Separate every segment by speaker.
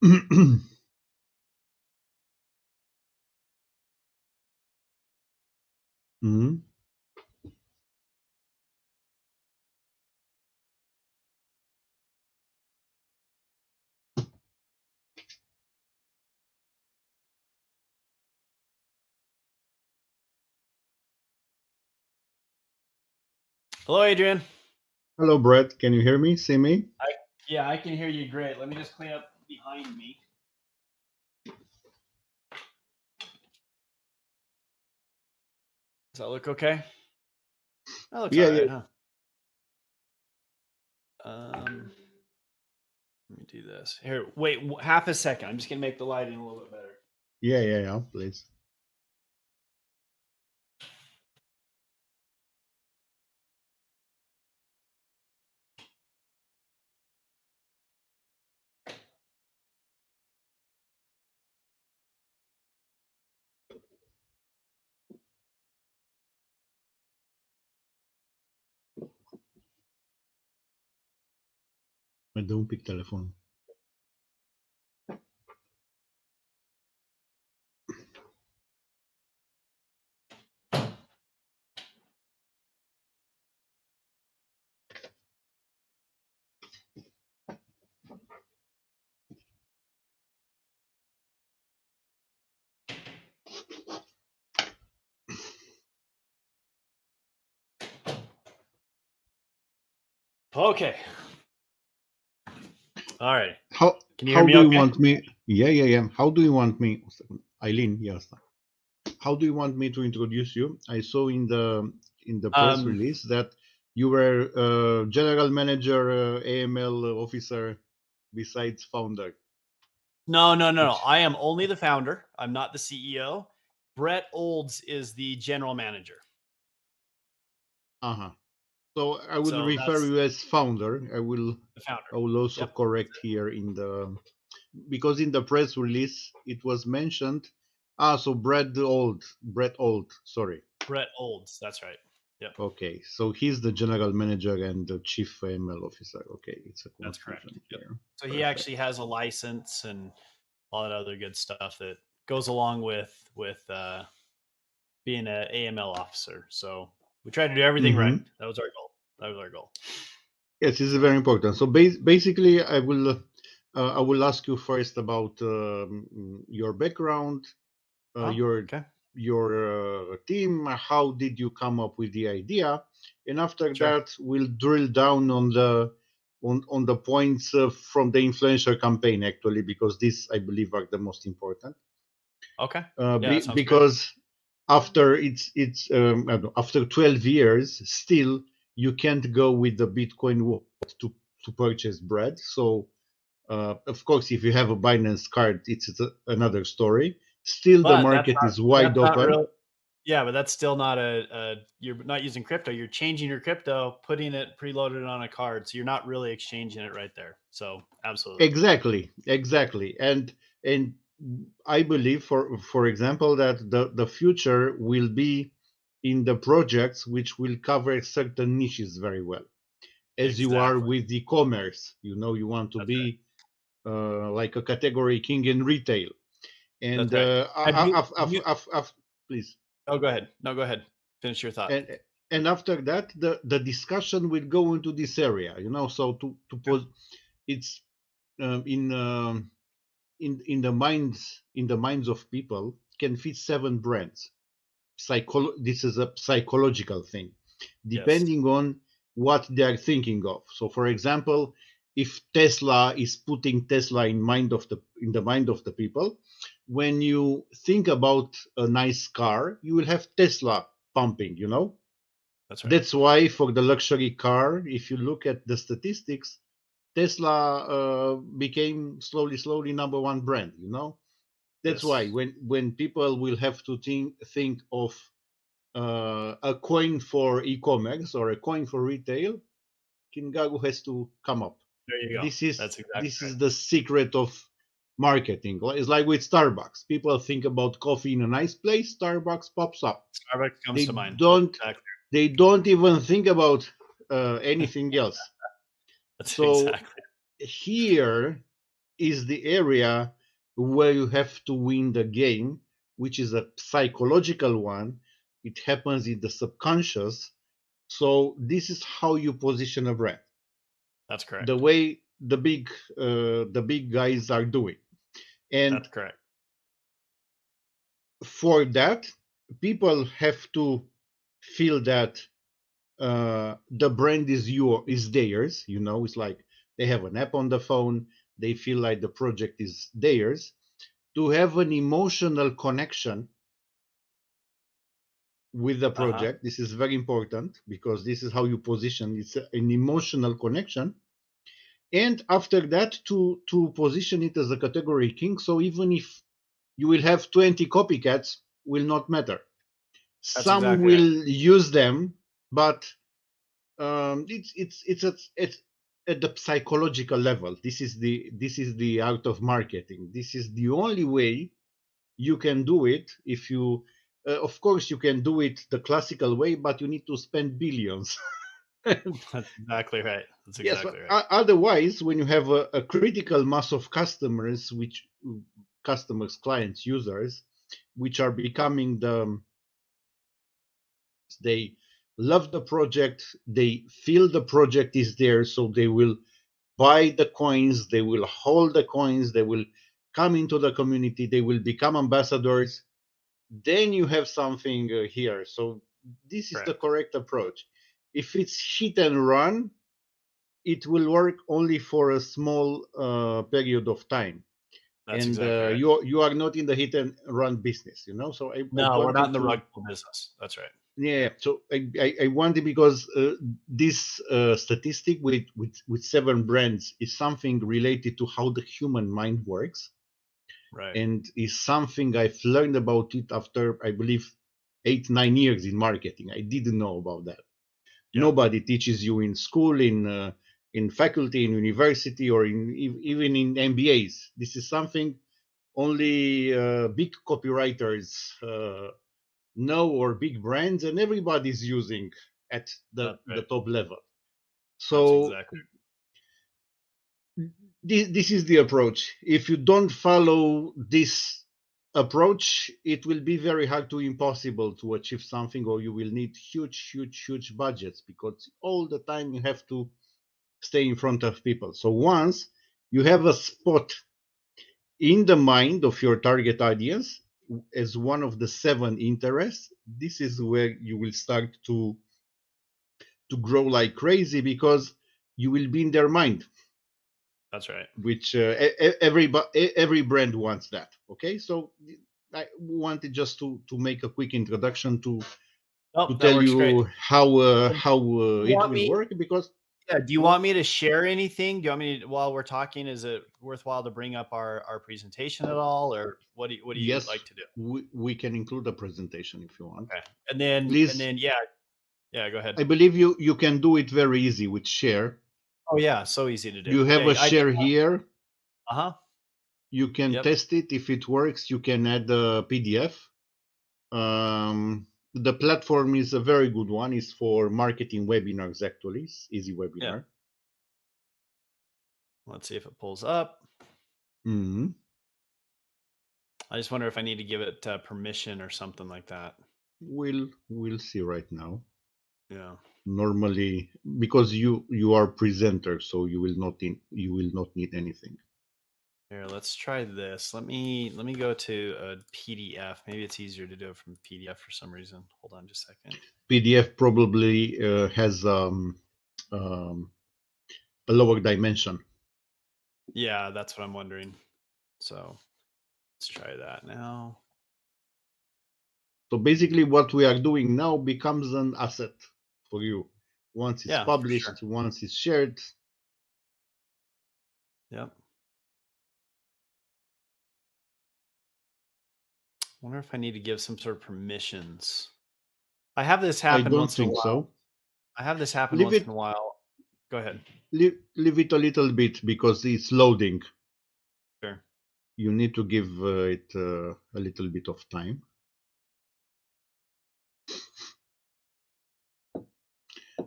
Speaker 1: Mhm.
Speaker 2: Hello, Adrian.
Speaker 1: Hello, Brad. Can you hear me? See me?
Speaker 2: Yeah, I can hear you great. Let me just clean up behind me. Does that look okay? That looks
Speaker 1: Yeah,
Speaker 2: all
Speaker 1: yeah,
Speaker 2: right, huh? Let me do this. Here, wait half a second. I'm just gonna make the lighting a little bit better.
Speaker 1: yeah. Please. Mas don't pick telephone.
Speaker 2: Okay. All right.
Speaker 1: How
Speaker 2: Can you hear
Speaker 1: how
Speaker 2: me
Speaker 1: do you
Speaker 2: okay?
Speaker 1: want me? Yeah. How do you want me? Eileen, yes. How do you want me to introduce you? I saw in the press
Speaker 2: Um,
Speaker 1: release that you were general manager, AML officer, besides founder.
Speaker 2: no.
Speaker 1: Which
Speaker 2: I am only the founder. I'm not the CEO. Brett Olds is the general manager.
Speaker 1: uh-huh. So I will
Speaker 2: So
Speaker 1: refer
Speaker 2: that's
Speaker 1: you as founder.
Speaker 2: the founder.
Speaker 1: I will also
Speaker 2: Yep.
Speaker 1: correct here in the because in the press release it was mentioned. So Brett Old. Sorry.
Speaker 2: Brett Olds. That's right. Yep.
Speaker 1: Okay, so he's the general manager and the chief ML officer. Okay, it's a
Speaker 2: That's correct.
Speaker 1: confusion
Speaker 2: Yep.
Speaker 1: here.
Speaker 2: So he
Speaker 1: Perfect.
Speaker 2: actually has a license and all that other good stuff that goes along with being an AML officer. So we tried to do everything right.
Speaker 1: Mm-hmm.
Speaker 2: That was our goal. That was our goal.
Speaker 1: Yes, this is
Speaker 2: So
Speaker 1: very important. So basically, I will ask you first about your background, uh, your
Speaker 2: okay.
Speaker 1: your team. How did you come up with the idea? And after
Speaker 2: Sure.
Speaker 1: that, we'll drill down on the points from the influencer campaign actually, because these I believe are the most important.
Speaker 2: Okay. Yeah, that sounds great.
Speaker 1: Because after I don't know, after 12 years, still you can't go with the Bitcoin wallet to purchase bread. So of course, if you have a Binance card, it's another story. Still, the
Speaker 2: But
Speaker 1: market is wide
Speaker 2: that's not
Speaker 1: open.
Speaker 2: real. Yeah, but that's still not you're not using crypto. You're changing your crypto, putting it preloaded on a card. So you're not really exchanging it right there. So absolutely.
Speaker 1: Exactly, and I believe, for example, that the future will be in the projects which will cover certain niches very well, as you are
Speaker 2: Exactly.
Speaker 1: with e-commerce. You know, you want to
Speaker 2: That's right.
Speaker 1: be like a category king in retail, and
Speaker 2: That's right.
Speaker 1: please.
Speaker 2: Oh, go ahead. No, go ahead. Finish your thought.
Speaker 1: And after that, the discussion will go into this area. You know, so to pose it's in in the minds of people can fit seven brands. This is a psychological thing,
Speaker 2: Yes.
Speaker 1: depending on what they are thinking of. So, for example, if Tesla is putting Tesla in the mind of the people, when you think about a nice car, you will have Tesla pumping. You know,
Speaker 2: That's right.
Speaker 1: that's why for the luxury car, if you look at the statistics, Tesla became slowly number one brand. You know, that's why
Speaker 2: Yes.
Speaker 1: when people will have to think of a coin for e-commerce or a coin for retail, Kingaru has to come up.
Speaker 2: There you go. That's exactly
Speaker 1: This
Speaker 2: right.
Speaker 1: is the secret of marketing. It's like with Starbucks. People think about coffee in a nice place, Starbucks pops up.
Speaker 2: Starbucks comes
Speaker 1: They
Speaker 2: to mind. That's
Speaker 1: don't
Speaker 2: exactly.
Speaker 1: they don't even think about anything else.
Speaker 2: That's
Speaker 1: So
Speaker 2: exactly.
Speaker 1: here is the area where you have to win the game, which is a psychological one. It happens in the subconscious. So this is how you position a brand.
Speaker 2: That's correct.
Speaker 1: The way the big guys are doing. And
Speaker 2: That's correct.
Speaker 1: for that, people have to feel that the brand is theirs. You know, it's like they have an app on the phone. They feel like the project is theirs. To have an emotional connection with the project, this is very important because this is how you position. It's an emotional connection. And after that, to position it as a category king. So even if you will have 20 copycats, will not matter.
Speaker 2: That's
Speaker 1: Some
Speaker 2: exactly
Speaker 1: will
Speaker 2: right.
Speaker 1: use them, but it's at the psychological level. This is the art of marketing. This is the only way you can do it. If you, of course, you can do it the classical way, but you need to spend billions.
Speaker 2: That's exactly right. That's
Speaker 1: Yes,
Speaker 2: exactly right.
Speaker 1: otherwise, when you have a critical mass of customers, which customers, clients, users, which are becoming they love the project, they feel the project is there, so they will buy the coins, they will hold the coins, they will come into the community, they will become ambassadors. Then you have something here. So this is the
Speaker 2: Correct.
Speaker 1: correct approach. If it's hit and run, it will work only for a small period of time,
Speaker 2: That's
Speaker 1: and
Speaker 2: exactly right.
Speaker 1: you are not in the hit and run business, you know. So I
Speaker 2: No, we're not in
Speaker 1: wanted
Speaker 2: the
Speaker 1: to,
Speaker 2: rug pull business. That's right.
Speaker 1: yeah. So I wanted, because this statistic with 7 brands is something related to how the human mind works,
Speaker 2: Right.
Speaker 1: and is something I've learned about it after, I believe, 8-9 years in marketing. I didn't know about that.
Speaker 2: Yep.
Speaker 1: Nobody teaches you in school, in faculty, in university, or even in MBAs. This is something only big copywriters know, or big brands, and everybody's using at
Speaker 2: That's
Speaker 1: the
Speaker 2: right.
Speaker 1: top level.
Speaker 2: That's
Speaker 1: So
Speaker 2: exactly.
Speaker 1: this is the approach. If you don't follow this approach, it will be very hard to impossible to achieve something, or you will need huge budgets, because all the time you have to stay in front of people. So once you have a spot in the mind of your target audience as one of the 7 interests, this is where you will start to grow like crazy, because you will be in their mind,
Speaker 2: That's right.
Speaker 1: which every brand wants that. Okay, so I wanted just to make a quick introduction
Speaker 2: Oh,
Speaker 1: to
Speaker 2: that
Speaker 1: tell
Speaker 2: works great.
Speaker 1: you how
Speaker 2: You
Speaker 1: it
Speaker 2: want
Speaker 1: will
Speaker 2: me?
Speaker 1: work, because
Speaker 2: Yeah. Do you
Speaker 1: well,
Speaker 2: want me to share anything? Do you want me to, while we're talking? Is it worthwhile to bring up our presentation at all, or what do you
Speaker 1: yes,
Speaker 2: like to do?
Speaker 1: we can include a presentation if you want.
Speaker 2: Okay. And then
Speaker 1: Please,
Speaker 2: yeah. Go ahead.
Speaker 1: I believe you can do it very easy with share.
Speaker 2: Oh yeah, so easy to do.
Speaker 1: You have
Speaker 2: Yeah,
Speaker 1: a
Speaker 2: I did.
Speaker 1: share here.
Speaker 2: Uh-huh.
Speaker 1: You can
Speaker 2: Yep.
Speaker 1: test it. If it works, you can add a PDF. The platform is a very good one. It's for marketing webinars, actually. It's easy
Speaker 2: Yeah.
Speaker 1: webinar.
Speaker 2: Let's see if it pulls up.
Speaker 1: Mhm.
Speaker 2: I just wonder if I need to give it permission or something like that.
Speaker 1: We'll see right now.
Speaker 2: Yeah.
Speaker 1: Normally, because you are presenter, so you will not need anything.
Speaker 2: Here, let's try this. Let me go to a PDF. Maybe it's easier to do it from PDF for some reason. Hold on just a second.
Speaker 1: PDF probably has um, a lower dimension.
Speaker 2: Yeah, that's what I'm wondering. So let's try that now.
Speaker 1: So basically, what we are doing now becomes an asset for you. Once it's
Speaker 2: Yeah, for sure.
Speaker 1: published, once it's shared.
Speaker 2: Yep. Wonder if I need to give some sort of permissions. I have this
Speaker 1: I
Speaker 2: happen
Speaker 1: don't
Speaker 2: once in a
Speaker 1: think
Speaker 2: while.
Speaker 1: so.
Speaker 2: I have this happen
Speaker 1: Leave
Speaker 2: once in
Speaker 1: it
Speaker 2: a while. Go ahead.
Speaker 1: leave it a little bit, because it's loading.
Speaker 2: Sure.
Speaker 1: You need to give it a little bit of time.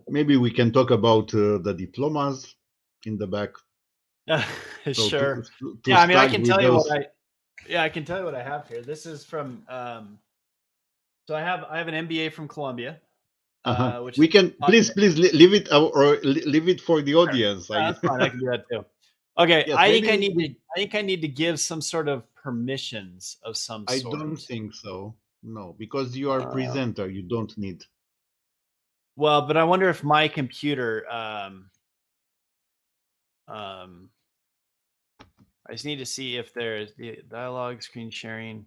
Speaker 1: Maybe we can talk about the diplomas in the back. So
Speaker 2: Sure.
Speaker 1: to
Speaker 2: Yeah, I mean, I
Speaker 1: start
Speaker 2: can
Speaker 1: with
Speaker 2: tell you
Speaker 1: those,
Speaker 2: I can tell you what I have here. This is from so I have an MBA from Columbia, which
Speaker 1: we
Speaker 2: is
Speaker 1: can
Speaker 2: not
Speaker 1: please leave it or leave it for the
Speaker 2: sure.
Speaker 1: audience.
Speaker 2: Yeah, that's fine. I can do that too. Okay,
Speaker 1: Yes, maybe
Speaker 2: I think I need to give some sort of permissions of some
Speaker 1: I don't
Speaker 2: sort.
Speaker 1: think so. No, because you are
Speaker 2: Uh,
Speaker 1: presenter, you don't need.
Speaker 2: well, but I wonder if my computer um I just need to see if there's the dialogue, screen sharing,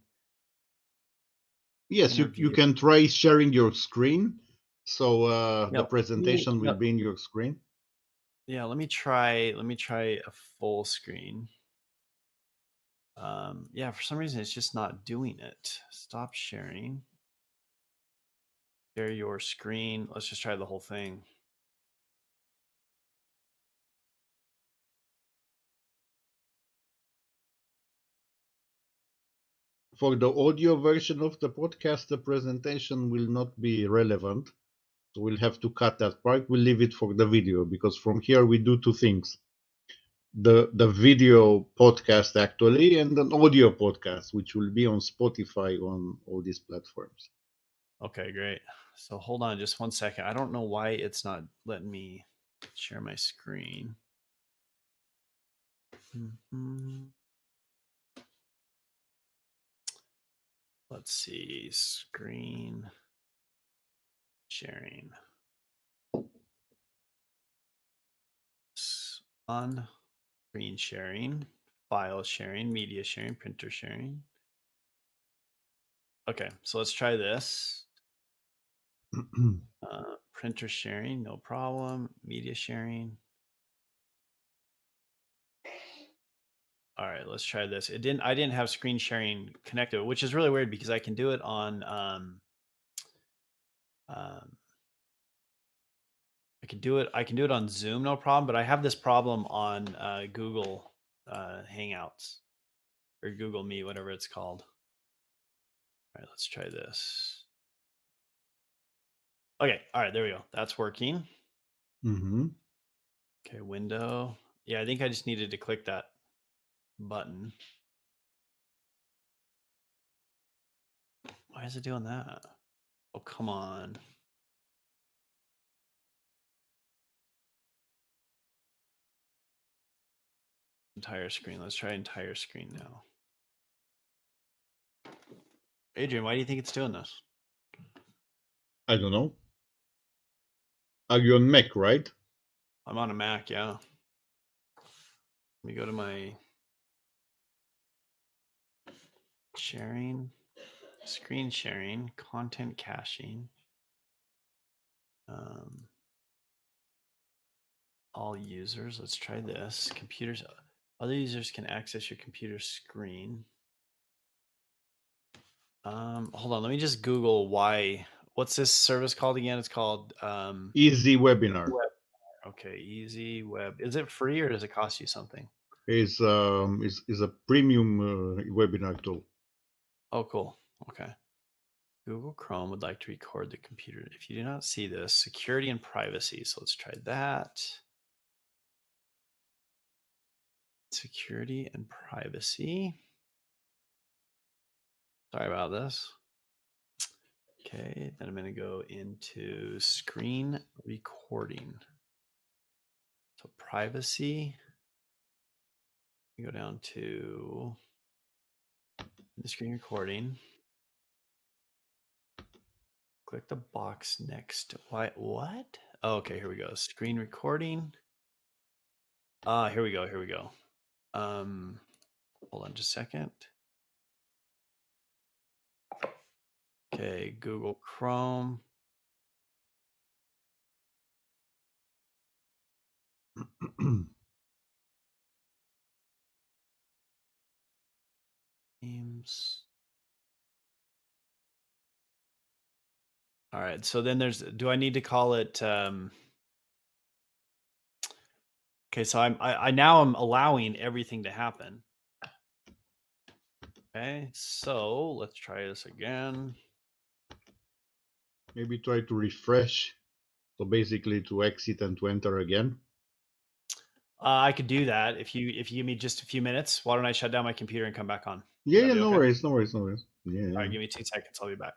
Speaker 1: Yes, you
Speaker 2: interview.
Speaker 1: can try sharing your screen, so the
Speaker 2: Yeah,
Speaker 1: presentation will
Speaker 2: yeah,
Speaker 1: be in your screen.
Speaker 2: yeah. Let me try a full screen. Yeah, for some reason it's just not doing it. Stop sharing. Share your screen. Let's just try the whole thing.
Speaker 1: For the audio version of the podcast, the presentation will not be relevant. So we'll have to cut that part. We'll leave it for the video because from here we do two things. The video podcast actually and an audio podcast, which will be on Spotify on all these platforms.
Speaker 2: Okay, great. So hold on just one second. I don't know why it's not letting me share my screen. Mhm. Let's see. Screen sharing. On screen sharing, file sharing, media sharing, printer sharing. Okay, so let's try this. Printer sharing, no problem. Media sharing. All right, let's try this. I didn't have screen sharing connected, which is really weird because I can do it on um, I can do it on Zoom, no problem, but I have this problem on Google Hangouts or Google Meet, whatever it's called. All right, let's try this. Okay, all right, there we go. That's working.
Speaker 1: Mm-hmm.
Speaker 2: Okay, window. Yeah, I think I just needed to click that button. Why is it doing that? Oh, come on. Entire screen. Let's try entire screen now. Adrian, why do you think it's doing this?
Speaker 1: I don't know. Are you on Mac, right?
Speaker 2: I'm on a Mac, yeah. Let me go to my sharing, screen sharing, content caching. All users. Let's try this. Computers. Other users can access your computer screen. Hold on. Let me just Google why. What's this service called again? It's called
Speaker 1: Easy Webinar
Speaker 2: Web. Okay, Easy Web. Is it free or does it cost you something?
Speaker 1: is a premium webinar tool.
Speaker 2: Oh, cool. Okay. Google Chrome would like to record the computer. If you do not see this, security and privacy. So let's try that. Security and privacy. Sorry about this. Okay, then I'm going to go into screen recording. So privacy. Go down to the screen recording. Click the box next. Why? What? Oh, okay, here we go. Screen recording. Here we go. Here we go. Hold on just a second. Okay, Google Chrome. Names. All right. So then do I need to call it? Okay. So I now I'm allowing everything to happen. Okay. So let's try this again.
Speaker 1: Maybe try to refresh. So basically to exit and to enter again.
Speaker 2: I could do that if you give me just a few minutes. Why don't I shut down my computer and come back on?
Speaker 1: Yeah,
Speaker 2: That'd
Speaker 1: yeah,
Speaker 2: be
Speaker 1: no
Speaker 2: okay.
Speaker 1: worries, no worries, no worries. Yeah,
Speaker 2: All
Speaker 1: yeah.
Speaker 2: right, give me 2 seconds. I'll be back.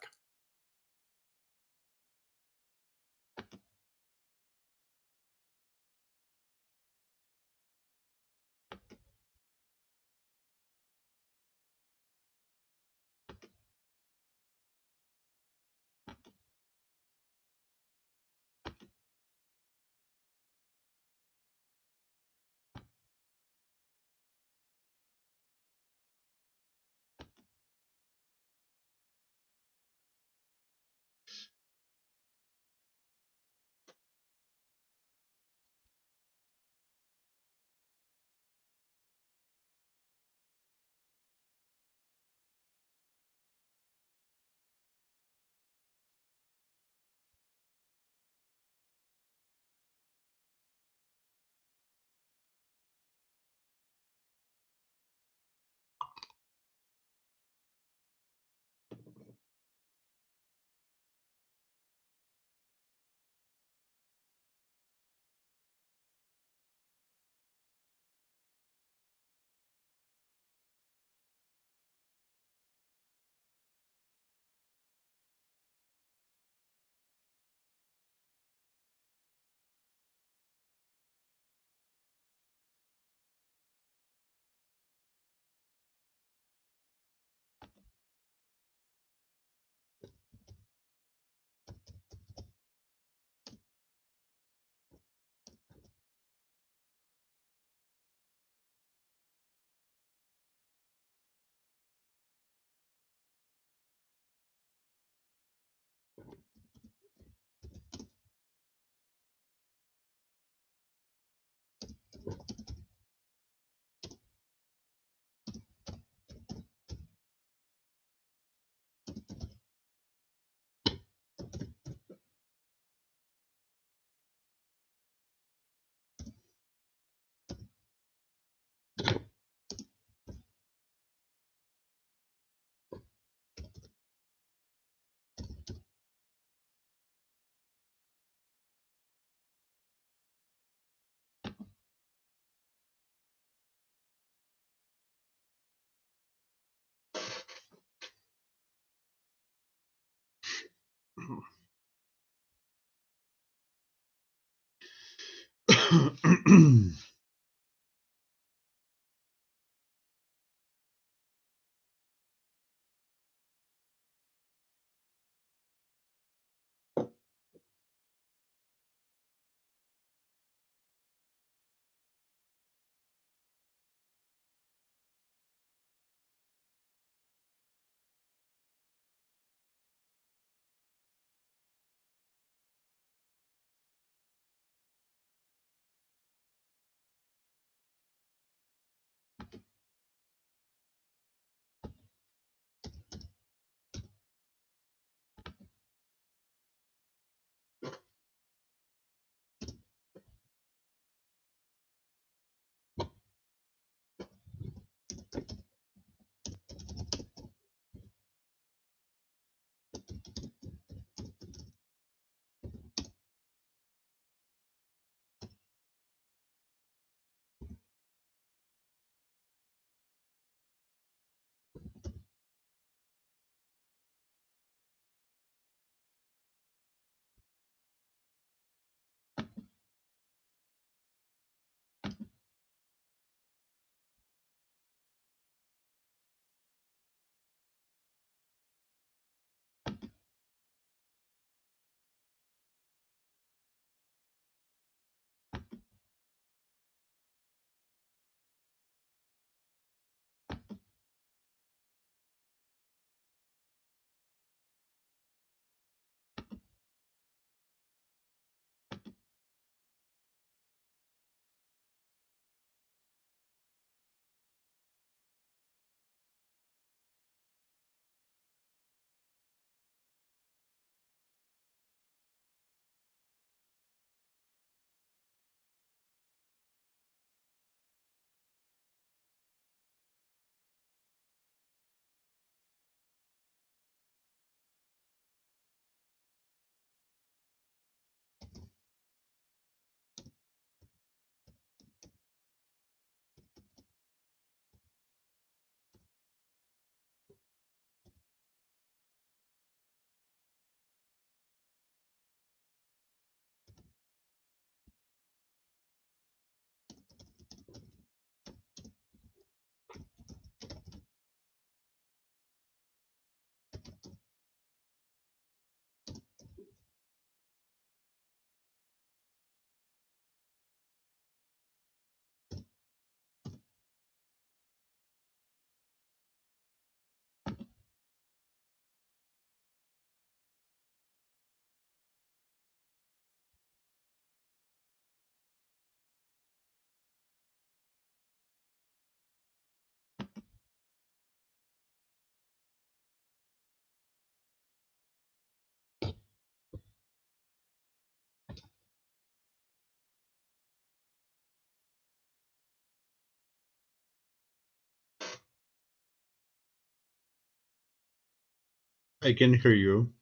Speaker 1: I can hear you.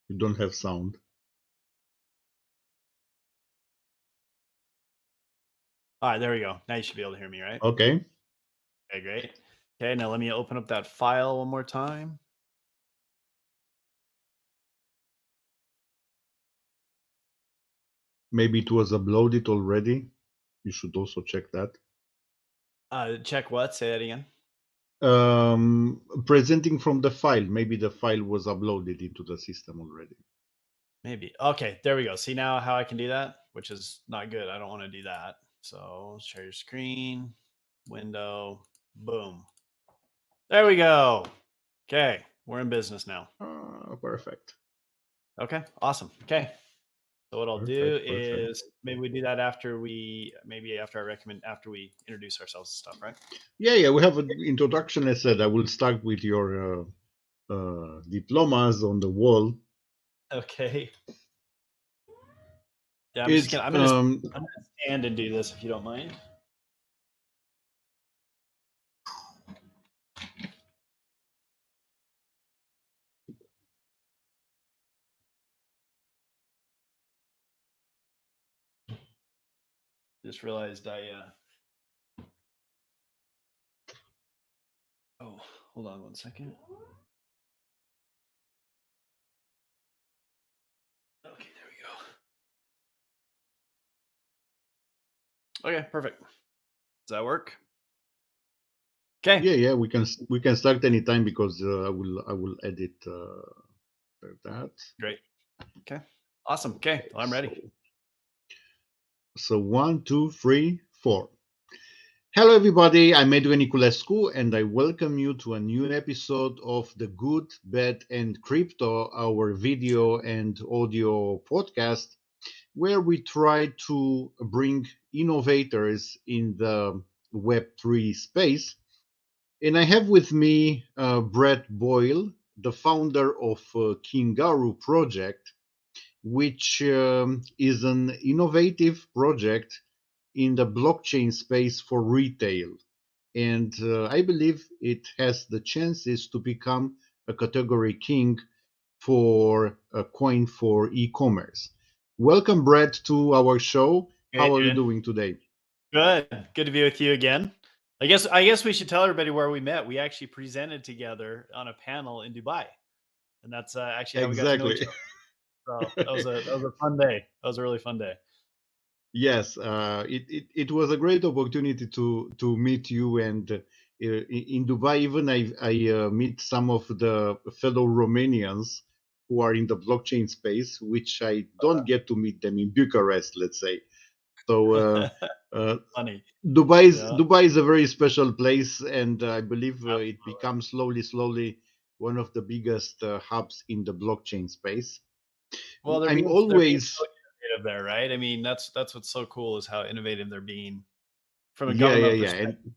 Speaker 1: You don't have sound.
Speaker 2: All right, there we go. Now you should be able to hear me, right?
Speaker 1: Okay.
Speaker 2: Okay, great. Okay, now let me open up that file one more time.
Speaker 1: Maybe it was uploaded already. You should also check that.
Speaker 2: Check what? Say that again.
Speaker 1: Presenting from the file. Maybe the file was uploaded into the system already.
Speaker 2: Maybe. Okay, there we go. See now how I can do that, which is not good. I don't want to do that. So share your screen, window, boom. There we go. Okay, we're in business now.
Speaker 1: Perfect.
Speaker 2: Okay, awesome. Okay. So what I'll do
Speaker 1: Perfect. Perfect.
Speaker 2: is maybe we do that after we after we introduce ourselves and stuff, right?
Speaker 1: Yeah. We have an introduction. I said I will start with your diplomas on the wall.
Speaker 2: Okay. Yeah,
Speaker 1: It's
Speaker 2: I'm gonna stand and do this if you don't mind. Just realized oh, hold on one second. Okay, there we go. Okay, perfect. Does that work? Okay.
Speaker 1: yeah. We can start anytime because I will edit that.
Speaker 2: Great. Okay. Awesome. Okay. Well, I'm ready.
Speaker 1: So 1, 2, 3, 4. Hello, everybody. I'm Edwin Niculescu, and I welcome you to a new episode of The Good, Bad, and Crypto, our video and audio podcast, where we try to bring innovators in the Web3 space. And I have with me Brad Boyle, the founder of Kingaru Project, which is an innovative project in the blockchain space for retail. And I believe it has the chances to become a category king for a coin for e-commerce. Welcome, Brad, to our show.
Speaker 2: Hey,
Speaker 1: How are you
Speaker 2: Adrian.
Speaker 1: doing today?
Speaker 2: Good. Good to be with you again. I guess we should tell everybody where we met. We actually presented together on a panel in Dubai, and that's actually how we got to know each
Speaker 1: Exactly.
Speaker 2: other. So that was a fun day. That was a really fun day.
Speaker 1: Yes, it was a great opportunity to meet you, and in Dubai, even I meet some of the fellow Romanians who are in the blockchain space, which I don't get to meet them in Bucharest, let's say. So
Speaker 2: Funny. Yeah.
Speaker 1: Dubai is a very special place, and I believe it
Speaker 2: Absolutely.
Speaker 1: becomes slowly one of the biggest hubs in the blockchain space.
Speaker 2: Well,
Speaker 1: I'm
Speaker 2: they're being
Speaker 1: always
Speaker 2: so innovative there, right? I mean, that's what's so cool is how innovative they're being from a government
Speaker 1: yeah,
Speaker 2: perspective,
Speaker 1: and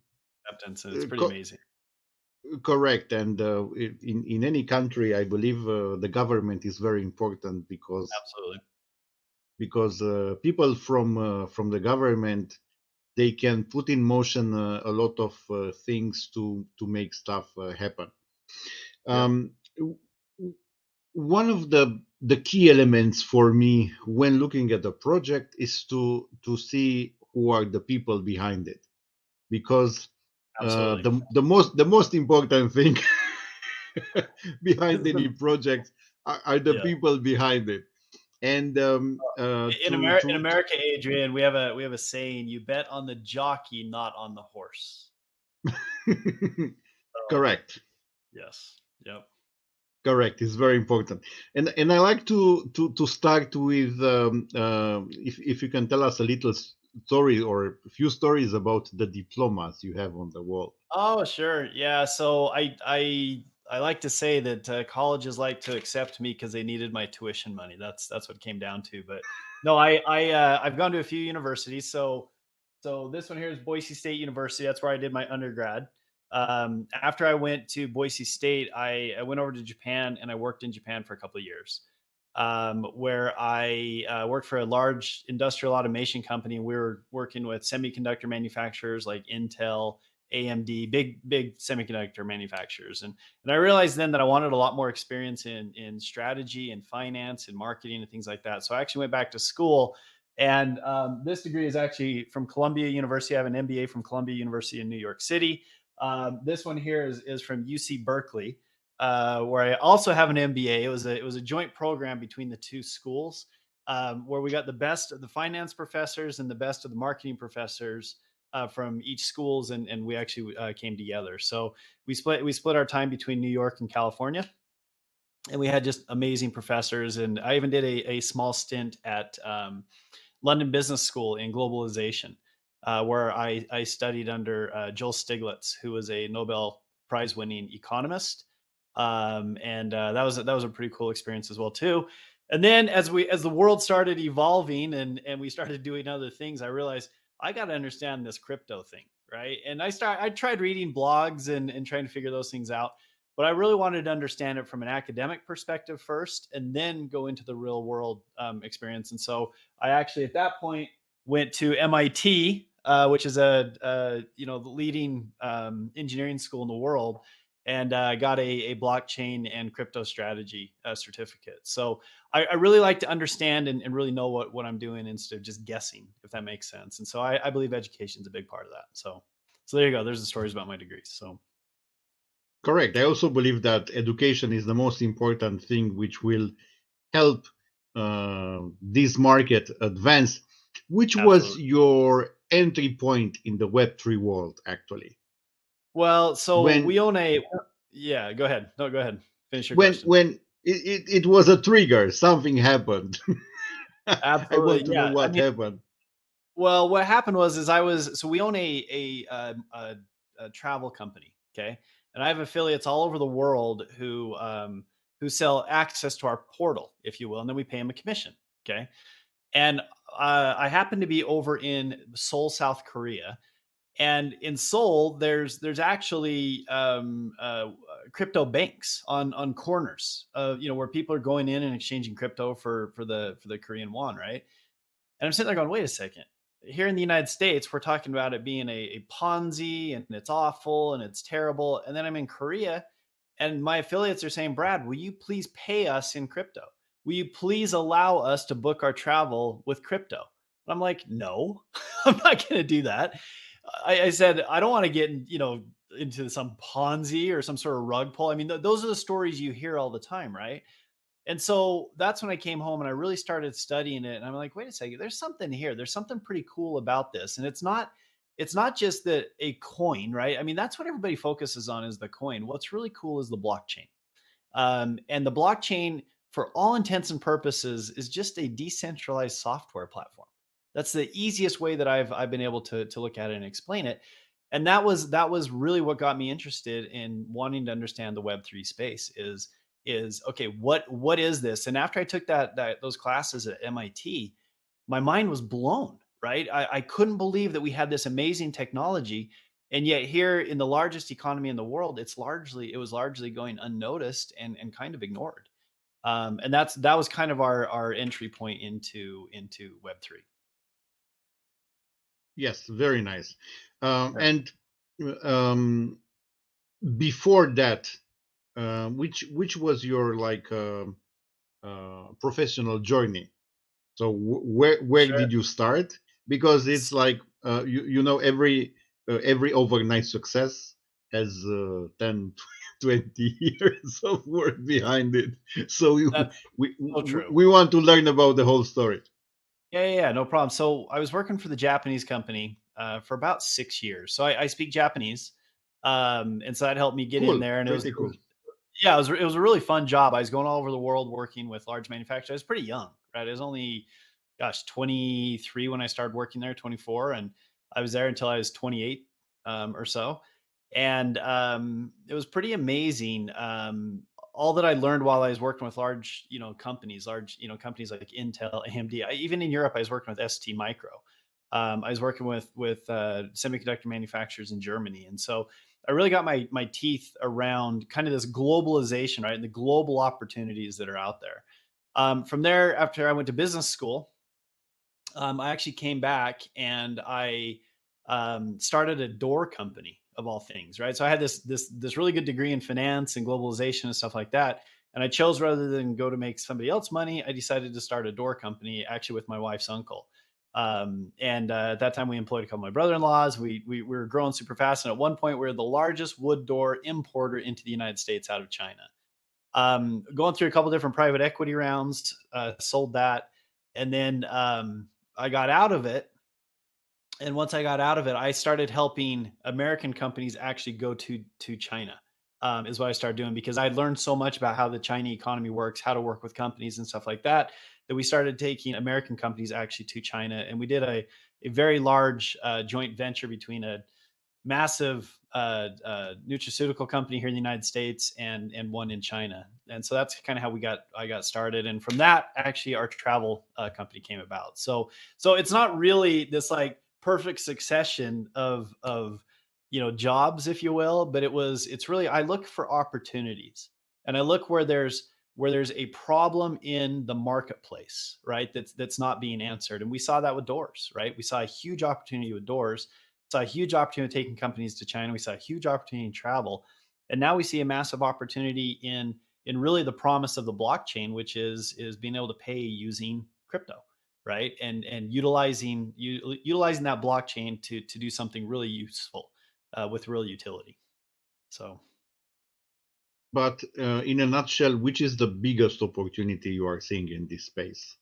Speaker 2: acceptance, and it's pretty
Speaker 1: co-
Speaker 2: amazing.
Speaker 1: correct. And in any country, I believe the government is very important
Speaker 2: Absolutely.
Speaker 1: because people from the government, they can put in motion a lot of things to make stuff happen.
Speaker 2: Yep.
Speaker 1: Um, One of the key elements for me when looking at a project is to see who are the people behind it, because
Speaker 2: Absolutely.
Speaker 1: the most important thing behind any project are the
Speaker 2: Yeah.
Speaker 1: people behind it. And
Speaker 2: In America, Adrian, we have a saying: "You bet on the jockey, not on the horse." So
Speaker 1: correct.
Speaker 2: yes, yep,
Speaker 1: Correct. It's very important, and I like to start with if you can tell us a little story or a few stories about the diplomas you have on the wall.
Speaker 2: oh, sure. Yeah. So I like to say that colleges like to accept me because they needed my tuition money. That's what it came down to. But no, I've gone to a few universities. So this one here is Boise State University. That's where I did my undergrad. After I went to Boise State, I went over to Japan and I worked in Japan for a couple of years, where I worked for a large industrial automation company. We were working with semiconductor manufacturers like Intel, AMD, big semiconductor manufacturers. And I realized then that I wanted a lot more experience in strategy and finance and marketing and things like that. So I actually went back to school. And this degree is actually from Columbia University. I have an MBA from Columbia University in New York City. This one here is from UC Berkeley, where I also have an MBA. It was a joint program between the two schools, where we got the best of the finance professors and the best of the marketing professors from each schools, and we actually came together. So we split our time between New York and California, and we had just amazing professors. And I even did a small stint at London Business School in globalization, where I studied under Joel Stiglitz, who was a Nobel Prize winning economist. And that was a pretty cool experience as well too. And then as the world started evolving and we started doing other things, I realized I got to understand this crypto thing, right? And I tried reading blogs and trying to figure those things out, but I really wanted to understand it from an academic perspective first, and then go into the real world experience. And so I actually at that point went to MIT, which is the leading engineering school in the world, and got a blockchain and crypto strategy certificate. So I really like to understand and really know what I'm doing instead of just guessing, if that makes sense. And so I believe education is a big part of that. So there you go. There's the stories about my degrees. So
Speaker 1: Correct. I also believe that education is the most important thing which will help this market advance. Which was
Speaker 2: absolutely.
Speaker 1: your entry point in the Web3 world, actually?
Speaker 2: Well, so
Speaker 1: When
Speaker 2: we own a, yeah, go ahead. No, go ahead. Finish your
Speaker 1: when
Speaker 2: question.
Speaker 1: when it was a trigger, something happened. I want
Speaker 2: Absolutely.
Speaker 1: to know
Speaker 2: Yeah. I
Speaker 1: what
Speaker 2: mean,
Speaker 1: happened.
Speaker 2: well, what happened was is I was so we own a travel company, okay, and I have affiliates all over the world who sell access to our portal, if you will, and then we pay them a commission, okay. And I happen to be over in Seoul, South Korea, and in Seoul, there's actually crypto banks on corners, where people are going in and exchanging crypto for the Korean won, right? And I'm sitting there going, wait a second. Here in the United States, we're talking about it being a Ponzi and it's awful and it's terrible. And then I'm in Korea and my affiliates are saying, Brad, will you please pay us in crypto? Will you please allow us to book our travel with crypto? And I'm like, no, I'm not going to do that. I said, I don't want to get into some Ponzi or some sort of rug pull. I mean, those are the stories you hear all the time, right? And so that's when I came home and I really started studying it. And I'm like, wait a second, there's something here. There's something pretty cool about this. And it's not just that a coin, right? I mean, that's what everybody focuses on is the coin. What's really cool is the blockchain. And the blockchain, for all intents and purposes, is just a decentralized software platform. That's the easiest way that I've been able to look at it and explain it. And that was really what got me interested in wanting to understand the Web3 space is okay, what is this? And after I took those classes at MIT, my mind was blown, right? I couldn't believe that we had this amazing technology, and yet here in the largest economy in the world, it was largely going unnoticed and kind of ignored. And that was kind of our entry point into Web3.
Speaker 1: Yes, very nice.
Speaker 2: Right.
Speaker 1: And um, before that, which was your like professional journey? So where
Speaker 2: Sure.
Speaker 1: did you start? Because it's like every overnight success has 10, 20 years of work behind it. So
Speaker 2: That's so true.
Speaker 1: we want to learn about the whole story.
Speaker 2: Yeah, no problem. So I was working for the Japanese company for about 6 years. So I speak Japanese, and so that helped me get in
Speaker 1: Cool,
Speaker 2: there. And it was,
Speaker 1: pretty
Speaker 2: it was
Speaker 1: cool.
Speaker 2: yeah, it was a really fun job. I was going all over the world working with large manufacturers. I was pretty young, right? I was only, gosh, 23 when I started working there, 24, and I was there until I was 28 or so. And it was pretty amazing. All that I learned while I was working with large companies like Intel, AMD. Even in Europe, I was working with ST Micro. I was working with semiconductor manufacturers in Germany, and so I really got my teeth around kind of this globalization, right, and the global opportunities that are out there. From there, after I went to business school, I actually came back and I started a door company. of all things, right? So I had this really good degree in finance and globalization and stuff like that. And I chose, rather than go to make somebody else money, I decided to start a door company, actually with my wife's uncle. And at that time, we employed a couple of my brother-in-laws. We were growing super fast, and at one point, we were the largest wood door importer into the United States out of China. Going through a couple different private equity rounds, sold that, and then I got out of it. And once I got out of it, I started helping American companies actually go to China. Is what I started doing, because I learned so much about how the Chinese economy works, how to work with companies and stuff like that, that we started taking American companies actually to China. And we did a very large joint venture between a massive nutraceutical company here in the United States and one in China. And so that's kind of how I got started. And from that, actually, our travel company came about. So it's not really this like perfect succession of jobs, if you will, but it's really, I look for opportunities, and I look where there's a problem in the marketplace, right? That's not being answered. And we saw that with doors, right? We saw a huge opportunity with doors, saw a huge opportunity taking companies to China. We saw a huge opportunity in travel, and now we see a massive opportunity in really the promise of the blockchain, which is being able to pay using crypto, right? And utilizing that blockchain to do something really useful with real utility. So,
Speaker 1: But in a nutshell, which is the biggest opportunity you are seeing in this space?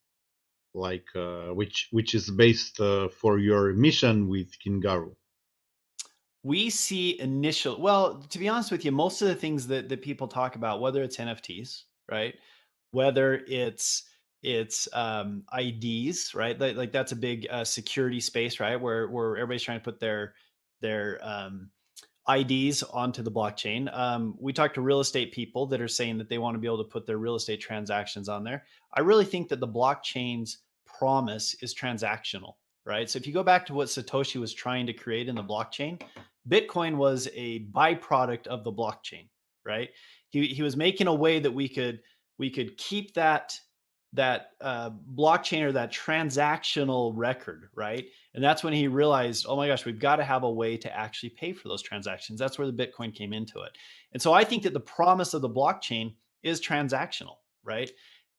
Speaker 1: Like which is based for your mission with Kingaru?
Speaker 2: we see well, to be honest with you, most of the things that people talk about, whether it's NFTs, right? Whether it's IDs, right? Like that's a big security space, right? Where everybody's trying to put their IDs onto the blockchain. We talk to real estate people that are saying that they want to be able to put their real estate transactions on there. I really think that the blockchain's promise is transactional, right? So if you go back to what Satoshi was trying to create in the blockchain, Bitcoin was a byproduct of the blockchain, right? He was making a way that we could keep that blockchain, or that transactional record, right? And that's when he realized, oh my gosh, we've got to have a way to actually pay for those transactions. That's where the Bitcoin came into it. And so I think that the promise of the blockchain is transactional, right?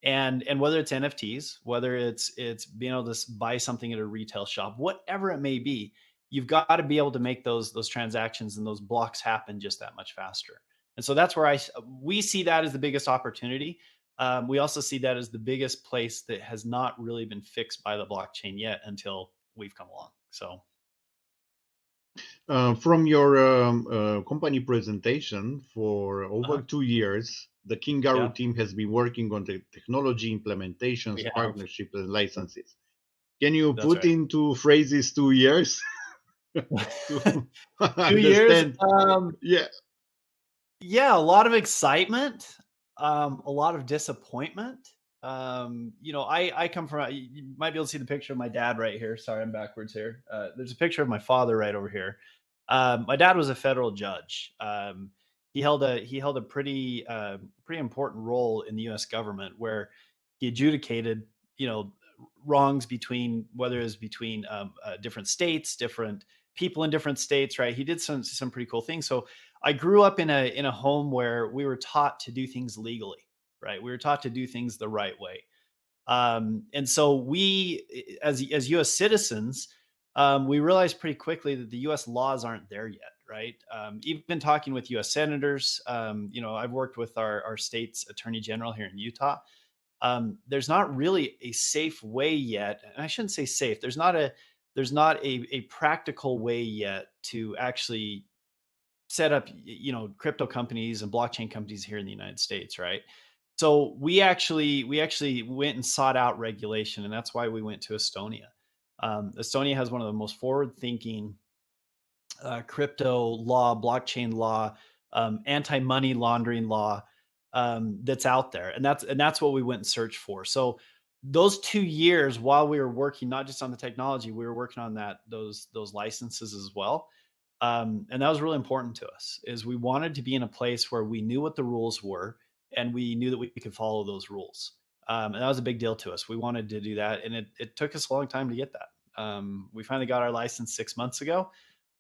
Speaker 2: And whether it's NFTs, whether it's being able to buy something at a retail shop, whatever it may be, you've got to be able to make those transactions and those blocks happen just that much faster. And so that's where we see that as the biggest opportunity. We also see that as the biggest place that has not really been fixed by the blockchain yet until we've come along. So,
Speaker 1: From your company presentation, for over 2 years, the
Speaker 2: yeah,
Speaker 1: Kingaru team has been working on the technology implementations,
Speaker 2: we have.
Speaker 1: partnerships, and licenses. Can you
Speaker 2: That's
Speaker 1: put
Speaker 2: right.
Speaker 1: into phrases 2 years to
Speaker 2: 2 years.
Speaker 1: understand? Yeah.
Speaker 2: Yeah, a lot of excitement, a lot of disappointment. I come from. You might be able to see the picture of my dad right here. Sorry, I'm backwards here. There's a picture of my father right over here. My dad was a federal judge. He held a pretty important role in the U.S. government, where he adjudicated, you know, wrongs between, whether it was between different states, different people in different states. Right? He did some pretty cool things. So I grew up in a home where we were taught to do things legally, right? We were taught to do things the right way. And so we, as U.S. citizens, we realized pretty quickly that the U.S. laws aren't there yet, right? Even talking with U.S. senators, I've worked with our state's attorney general here in Utah. There's not really a safe way yet, and I shouldn't say safe. There's not a practical way yet to actually set up, crypto companies and blockchain companies here in the United States, right? So we actually went and sought out regulation, and that's why we went to Estonia. Estonia has one of the most forward-thinking crypto law, blockchain law, anti-money laundering law that's out there, and that's what we went and searched for. So those 2 years, while we were working not just on the technology, we were working on those licenses as well. And that was really important to us, is we wanted to be in a place where we knew what the rules were, and we knew that we could follow those rules. And that was a big deal to us. We wanted to do that, and it took us a long time to get that. We finally got our license 6 months ago.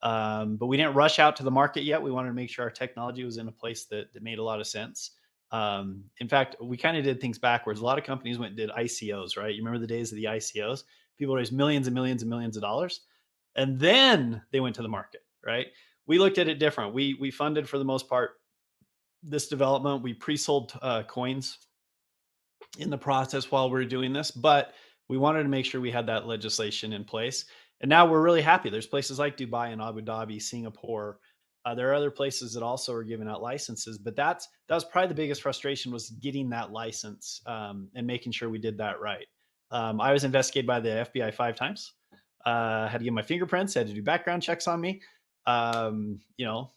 Speaker 2: But we didn't rush out to the market yet. We wanted to make sure our technology was in a place that made a lot of sense. In fact, we kind of did things backwards. A lot of companies went and did ICOs, right? You remember the days of the ICOs? People raised millions and millions and millions of dollars, and then they went to the market, right? We looked at it different. We funded for the most part this development. We pre-sold coins in the process while we were doing this, but we wanted to make sure we had that legislation in place. And now we're really happy. There's places like Dubai and Abu Dhabi, Singapore. There are other places that also are giving out licenses, but that was probably the biggest frustration, was getting that license and making sure we did that right. I was investigated by the FBI 5 times. Had to get my fingerprints, had to do background checks on me. You know,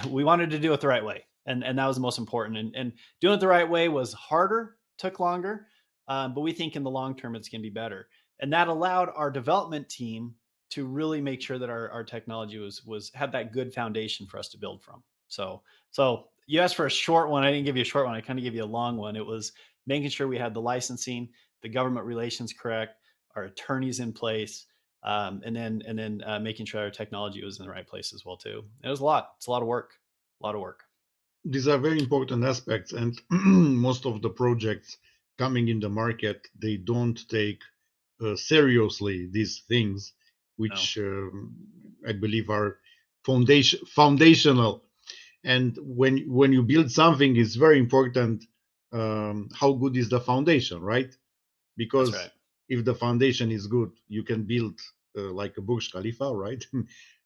Speaker 2: we wanted to do it the right way, and that was the most important. And doing it the right way was harder, took longer, but we think in the long term it's going to be better. And that allowed our development team to really make sure that our technology had that good foundation for us to build from. So you asked for a short one. I didn't give you a short one. I kind of give you a long one. It was making sure we had the licensing, the government relations correct, our attorneys in place, and then making sure our technology was in the right place as well too. It was a lot. It's a lot of work. A lot of work.
Speaker 1: These are very important aspects, and most of the projects coming in the market, they don't take seriously these things, which I believe are foundational. And when you build something, it's very important how good is the foundation, right? Because
Speaker 2: right.
Speaker 1: if the foundation is good, you can build like a Burj Khalifa, right?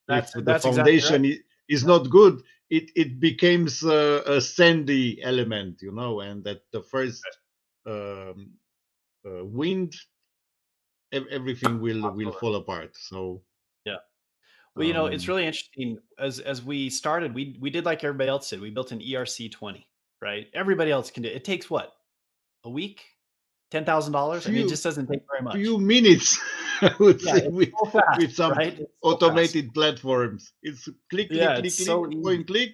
Speaker 1: If the
Speaker 2: That's
Speaker 1: foundation
Speaker 2: exactly right.
Speaker 1: is not good, it becomes a sandy element, you know, and that the first wind, everything will fall apart. So
Speaker 2: Yeah. Well, it's really interesting. As we started, we did like everybody else did. We built an ERC-20, right? Everybody else can do it. It takes what? A week? $10,000? I mean, it
Speaker 1: few
Speaker 2: just doesn't take very much.
Speaker 1: few minutes, I would
Speaker 2: Yeah,
Speaker 1: say,
Speaker 2: it's so fast,
Speaker 1: with some
Speaker 2: right? It's so fast.
Speaker 1: automated platforms. It's click, click,
Speaker 2: Yeah,
Speaker 1: click,
Speaker 2: it's
Speaker 1: click,
Speaker 2: so easy.
Speaker 1: point, click.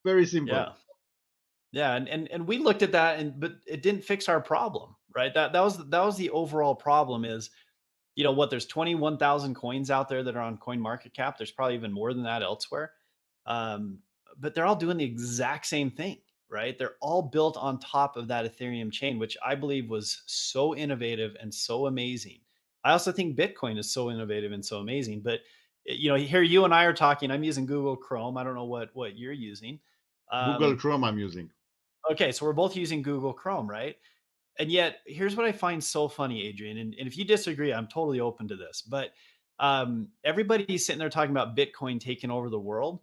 Speaker 1: Very simple.
Speaker 2: Yeah. Yeah, and we looked at that, but it didn't fix our problem, right? That was the overall problem. Is, what, there's 21,000 coins out there that are on Coin Market Cap. There's probably even more than that elsewhere. Um, but they're all doing the exact same thing, right? They're all built on top of that Ethereum chain, which I believe was so innovative and so amazing. I also think Bitcoin is so innovative and so amazing. But here you and I are talking. I'm using Google Chrome. I don't know what you're using.
Speaker 1: Google
Speaker 2: Um,
Speaker 1: Chrome I'm using.
Speaker 2: okay, so we're both using Google Chrome, right? And yet, here's what I find so funny, Adrian. And if you disagree, I'm totally open to this. But everybody's sitting there talking about Bitcoin taking over the world.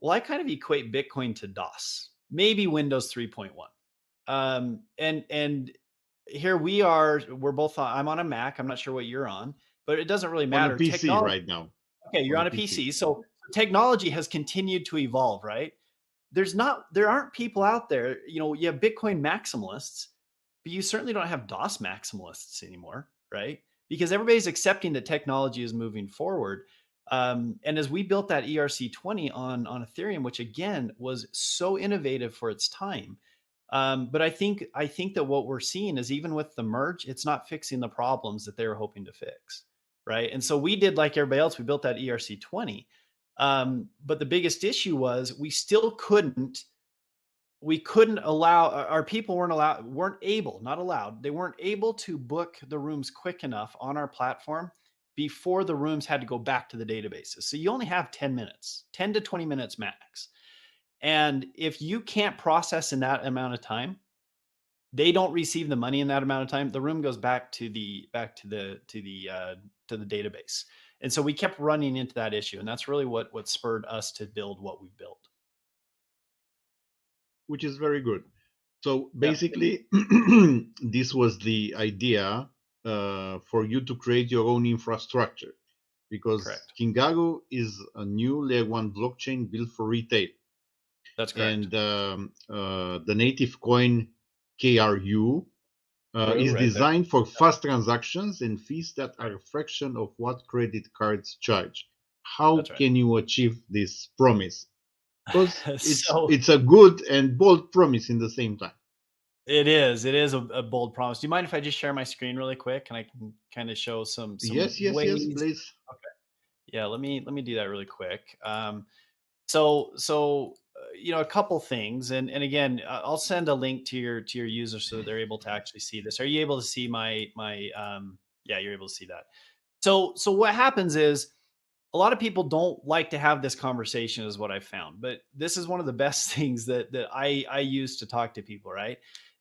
Speaker 2: Well, I kind of equate Bitcoin to DOS, maybe Windows 3.1. And here we are. We're both on. I'm on a Mac. I'm not sure what you're on, but it doesn't really
Speaker 1: On a
Speaker 2: matter.
Speaker 1: PC
Speaker 2: Technology.
Speaker 1: right now.
Speaker 2: Okay, you're
Speaker 1: On a
Speaker 2: on a
Speaker 1: PC.
Speaker 2: PC. So technology has continued to evolve, right? There aren't people out there. You have Bitcoin maximalists, but you certainly don't have DOS maximalists anymore, right? Because everybody's accepting that technology is moving forward. And as we built that ERC-20 on Ethereum, which again was so innovative for its time, but I think that what we're seeing is, even with the merge, it's not fixing the problems that they were hoping to fix, right? And so we did like everybody else. We built that ERC-20, but the biggest issue was we still couldn't allow, our people weren't able to book the rooms quick enough on our platform before the rooms had to go back to the databases. So you only have 10 minutes, 10 to 20 minutes max. And if you can't process in that amount of time, they don't receive the money in that amount of time. The room goes back to the database. And so we kept running into that issue. And that's really what spurred us to build what we built.
Speaker 1: Which is very good. So
Speaker 2: Yeah.
Speaker 1: basically, this was the idea for you to create your own infrastructure, because
Speaker 2: Correct.
Speaker 1: Kingaru is a new layer 1 blockchain built for retail.
Speaker 2: That's correct.
Speaker 1: And the native coin KRU is
Speaker 2: right
Speaker 1: designed
Speaker 2: there.
Speaker 1: for fast transactions and fees that are a fraction of what credit cards charge. How
Speaker 2: That's right.
Speaker 1: can you achieve this promise? Because
Speaker 2: So
Speaker 1: it's a good and bold promise in the same time.
Speaker 2: it is a bold promise. Do you mind if I just share my screen really quick and I can kind of show some
Speaker 1: Yes,
Speaker 2: ways?
Speaker 1: please.
Speaker 2: Okay. Yeah, let me do that really quick. So, a couple things, and again, I'll send a link to your user so that they're able to actually see this. Are you able to see my? Yeah, you're able to see that. So what happens is a lot of people don't like to have this conversation, is what I found. But this is one of the best things that I use to talk to people. Right,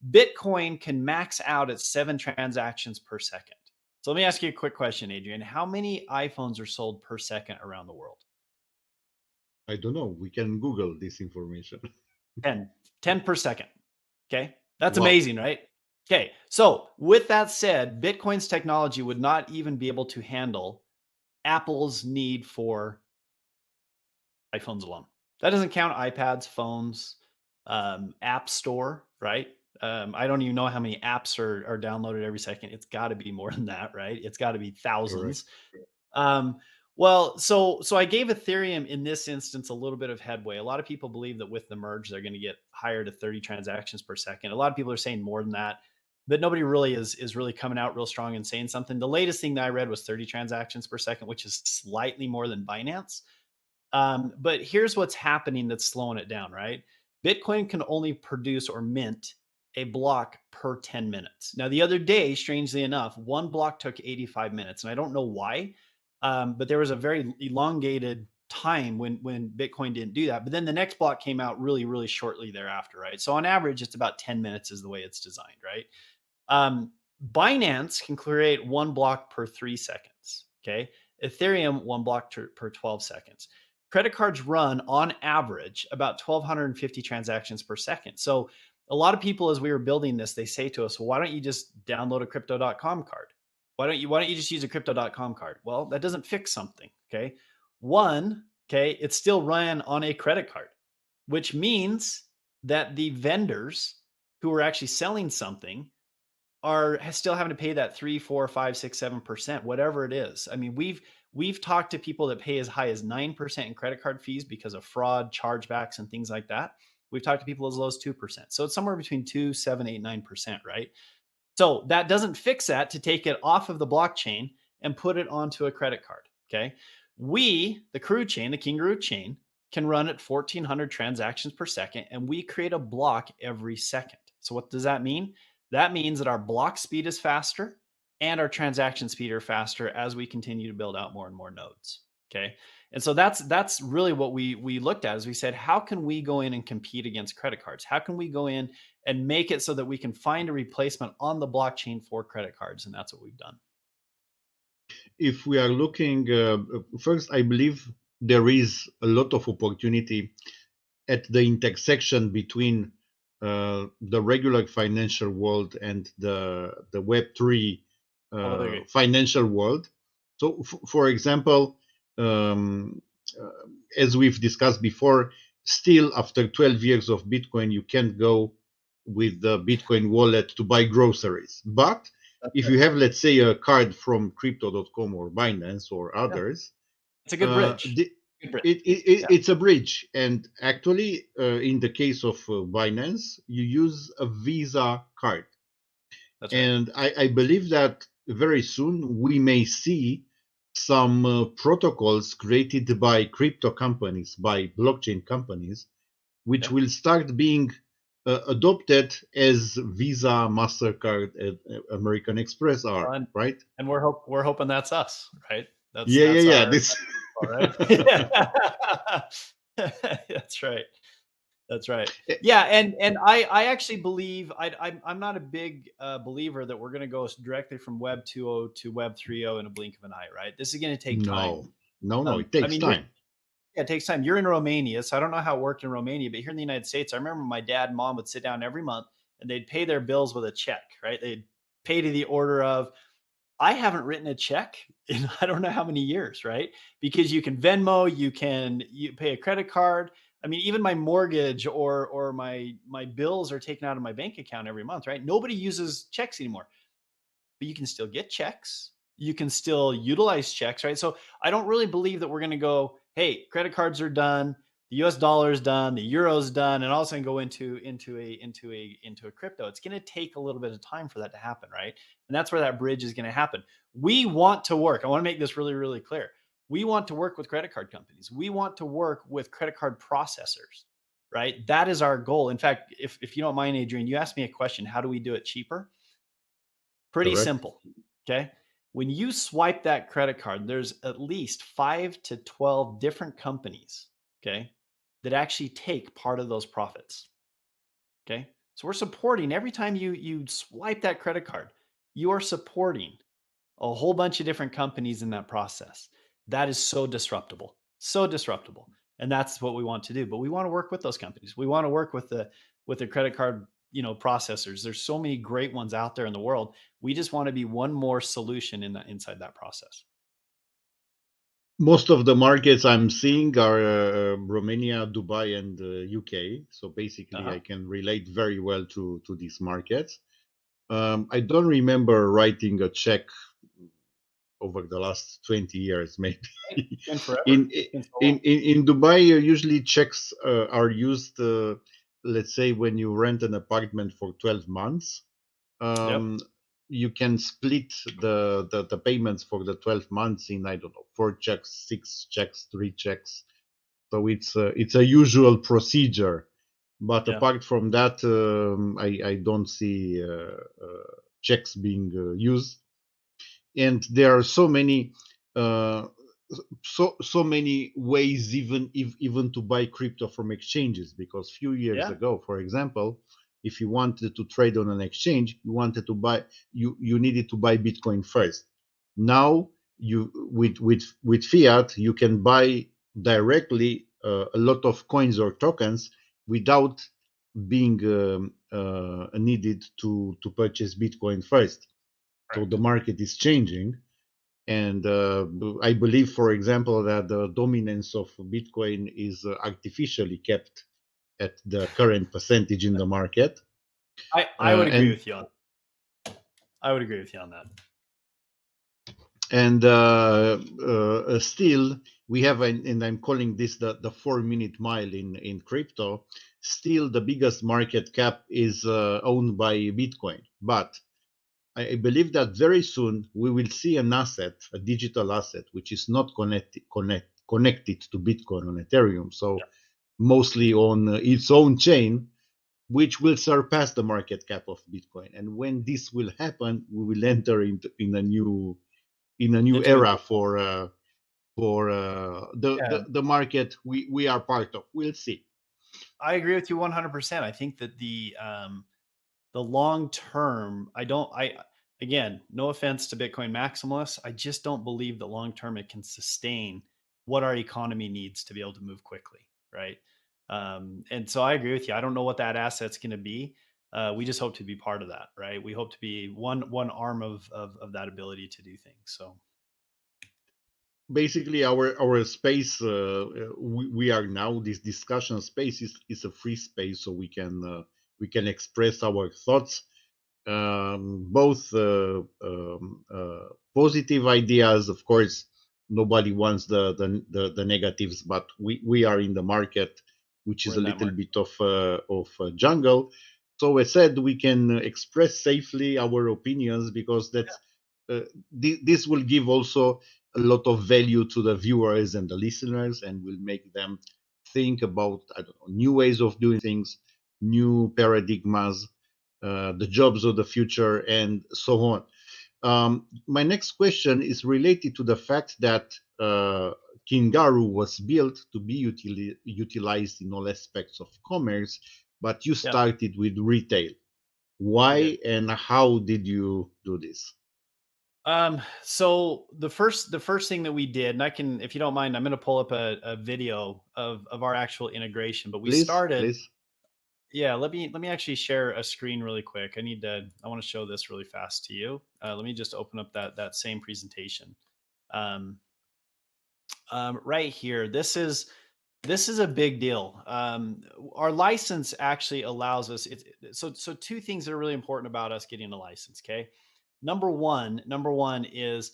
Speaker 2: Bitcoin can max out at 7 transactions per second. So let me ask you a quick question, Adrian. How many iPhones are sold per second around the world?
Speaker 1: I don't know. We can Google this information.
Speaker 2: 10, 10 per second. Okay. That's
Speaker 1: Wow.
Speaker 2: amazing, right? Okay. So, with that said, Bitcoin's technology would not even be able to handle Apple's need for iPhones alone. That doesn't count iPads, phones, App Store, right? I don't even know how many apps are downloaded every second. It's got to be more than that, right? It's got to be
Speaker 1: Correct.
Speaker 2: thousands. Um, well, so I gave Ethereum in this instance a little bit of headway. A lot of people believe that with the merge, they're going to get higher to 30 transactions per second. A lot of people are saying more than that, but nobody really is really coming out real strong and saying something. The latest thing that I read was 30 transactions per second, which is slightly more than Binance. But here's what's happening that's slowing it down, right? Bitcoin can only produce or mint a block per 10 minutes. Now, the other day, strangely enough, one block took 85 minutes. And I don't know why, but there was a very elongated time when Bitcoin didn't do that. But then the next block came out really, really shortly thereafter, right? So on average, it's about 10 minutes is the way it's designed, right? Um, Binance can create one block per 3 seconds. Okay. Ethereum, one block per 12 seconds. Credit cards run on average about 1,250 transactions per second. So a lot of people, as we were building this, they say to us, well, why don't you just download a crypto.com card? Why don't you just use a crypto.com card? Well, that doesn't fix something. Okay. One, okay, it's still run on a credit card, which means that the vendors who are actually selling something are still having to pay that 3, 4, 5, 6, 7%, whatever it is. I mean, we've talked to people that pay as high as 9% in credit card fees because of fraud, chargebacks, and things like that. We've talked to people as low as 2%. So it's somewhere between 2, 7, 8, 9%, right? So that doesn't fix that to take it off of the blockchain and put it onto a credit card. Okay. We, the crew chain, the Kingaru chain, can run at 1,400 transactions per second, and we create a block every second. So what does that mean? That means that our block speed is faster and our transaction speed are faster as we continue to build out more and more nodes. Okay. And so that's really what we looked at, is we said, how can we go in and compete against credit cards? How can we go in and make it so that we can find a replacement on the blockchain for credit cards? And that's what we've done.
Speaker 1: If we are looking, first, I believe there is a lot of opportunity at the intersection between the regular financial world and the Web3
Speaker 2: Totally.
Speaker 1: financial world. So, for example, um, as we've discussed before, still after 12 years of Bitcoin, you can't go with the Bitcoin wallet to buy groceries. But
Speaker 2: That's
Speaker 1: if
Speaker 2: right.
Speaker 1: you have, let's say, a card from crypto.com or Binance or
Speaker 2: Yeah.
Speaker 1: others,
Speaker 2: It's a good bridge.
Speaker 1: the,
Speaker 2: Good bridge. Yeah.
Speaker 1: it's a bridge. And actually, in the case of Binance, you use a Visa card.
Speaker 2: That's right.
Speaker 1: And I believe that very soon we may see some protocols created by crypto companies, by blockchain companies, which
Speaker 2: Yeah.
Speaker 1: will start being adopted as Visa, MasterCard, and American Express are,
Speaker 2: And,
Speaker 1: right?
Speaker 2: and we're hoping that's us, right? That's
Speaker 1: Yeah, yeah,
Speaker 2: that's
Speaker 1: yeah.
Speaker 2: our
Speaker 1: This,
Speaker 2: all right. That's right. That's right. Yeah, and I actually believe I'm not a big believer that we're going to go directly from Web 2.0 to Web 3.0 in a blink of an eye, right? This is going to take time.
Speaker 1: no, no, no. It
Speaker 2: I
Speaker 1: takes
Speaker 2: mean,
Speaker 1: time.
Speaker 2: yeah, it takes time. You're in Romania, so I don't know how it worked in Romania, but here in the United States, I remember my dad and mom would sit down every month and they'd pay their bills with a check, right? They'd pay to the order of, I haven't written a check in I don't know how many years, right? Because you can Venmo, you pay a credit card. I mean, even my mortgage or my bills are taken out of my bank account every month, right? Nobody uses checks anymore, but you can still get checks. You can still utilize checks, right? So I don't really believe that we're going to go, hey, credit cards are done, the US dollar is done, the euro is done, and all of a sudden go into a crypto. It's going to take a little bit of time for that to happen, right? And that's where that bridge is going to happen. We want to work. I want to make this really, really clear. We want to work with credit card companies. We want to work with credit card processors, right? That is our goal. In fact, if you don't mind, Adrian, you asked me a question, how do we do it cheaper? Pretty
Speaker 1: Correct.
Speaker 2: simple. Okay. When you swipe that credit card, there's at least 5 to 12 different companies, okay, that actually take part of those profits. Okay. So we're supporting every time you swipe that credit card, you are supporting a whole bunch of different companies in that process. That is so disruptible, so disruptible. And that's what we want to do. But we want to work with those companies. We want to work with the credit card, processors. There's so many great ones out there in the world. We just want to be one more solution inside that process.
Speaker 1: Most of the markets I'm seeing are Romania, Dubai, and UK. So basically,
Speaker 2: Uh-huh.
Speaker 1: I can relate very well to these markets. I don't remember writing a check over the last 20 years, maybe.
Speaker 2: It's been forever.
Speaker 1: in,
Speaker 2: It's been so
Speaker 1: in
Speaker 2: long.
Speaker 1: in Dubai, usually checks are used. Let's say when you rent an apartment for 12 months,
Speaker 2: Yep.
Speaker 1: um, you can split the payments for the 12 months in, I don't know, 4 checks, 6 checks, 3 checks. So it's a usual procedure. But
Speaker 2: Yeah.
Speaker 1: apart from that, I don't see checks being used. And there are so many uh, so many ways, even to buy crypto from exchanges, because few years
Speaker 2: Yeah.
Speaker 1: ago, for example, if you wanted to trade on an exchange, you needed to buy Bitcoin first. Now, you with fiat, you can buy directly a lot of coins or tokens without being needed to purchase Bitcoin first. So the
Speaker 2: Correct.
Speaker 1: market is changing. And I believe, for example, that the dominance of Bitcoin is artificially kept at the current percentage in the market.
Speaker 2: I would
Speaker 1: Uh,
Speaker 2: agree
Speaker 1: and
Speaker 2: with you on I would agree with you on that.
Speaker 1: and still, we have, and I'm calling this the 4 minute mile in crypto. Still, the biggest market cap is owned by Bitcoin. But I believe that very soon we will see an asset, a digital asset, which is not connected to Bitcoin on Ethereum. So mostly on its own chain, which will surpass the market cap of Bitcoin. And when this will happen, we will enter into in a new
Speaker 2: Into a
Speaker 1: era
Speaker 2: new,
Speaker 1: for
Speaker 2: yeah.
Speaker 1: the market we are part of. We'll see.
Speaker 2: I agree with you 100%. I think that the long term, again, no offense to Bitcoin maximalists, I just don't believe that long term it can sustain what our economy needs to be able to move quickly, right? And so I agree with you. I don't know what that asset's going to be. We just hope to be part of that, right? We hope to be one arm of that ability to do things. So
Speaker 1: Basically, our space we are now, this discussion space is a free space, so we can express our thoughts, both positive ideas. Of course, nobody wants the negatives, but we are in the market, which is
Speaker 2: we're
Speaker 1: a
Speaker 2: in that
Speaker 1: little
Speaker 2: market.
Speaker 1: bit of a jungle. So I said we can express safely our opinions, because uh, this will give also a lot of value to the viewers and the listeners, and will make them think about, I don't know, new ways of doing things, new paradigmas, the jobs of the future, and so on. My next question is related to the fact that Kingaru was built to be utilized in all aspects of commerce, but you
Speaker 2: Yeah,
Speaker 1: started with retail.
Speaker 2: we did.
Speaker 1: Why and how did you do this?
Speaker 2: So the first thing that we did, and I can, if you don't mind, I'm going to pull up a video of our actual integration. But we
Speaker 1: Please,
Speaker 2: started,
Speaker 1: please.
Speaker 2: yeah. Let me actually share a screen really quick. I want to show this really fast to you. Let me just open up that same presentation. Um, right here. This is a big deal. Our license actually allows us. So two things that are really important about us getting a license. Okay, number one is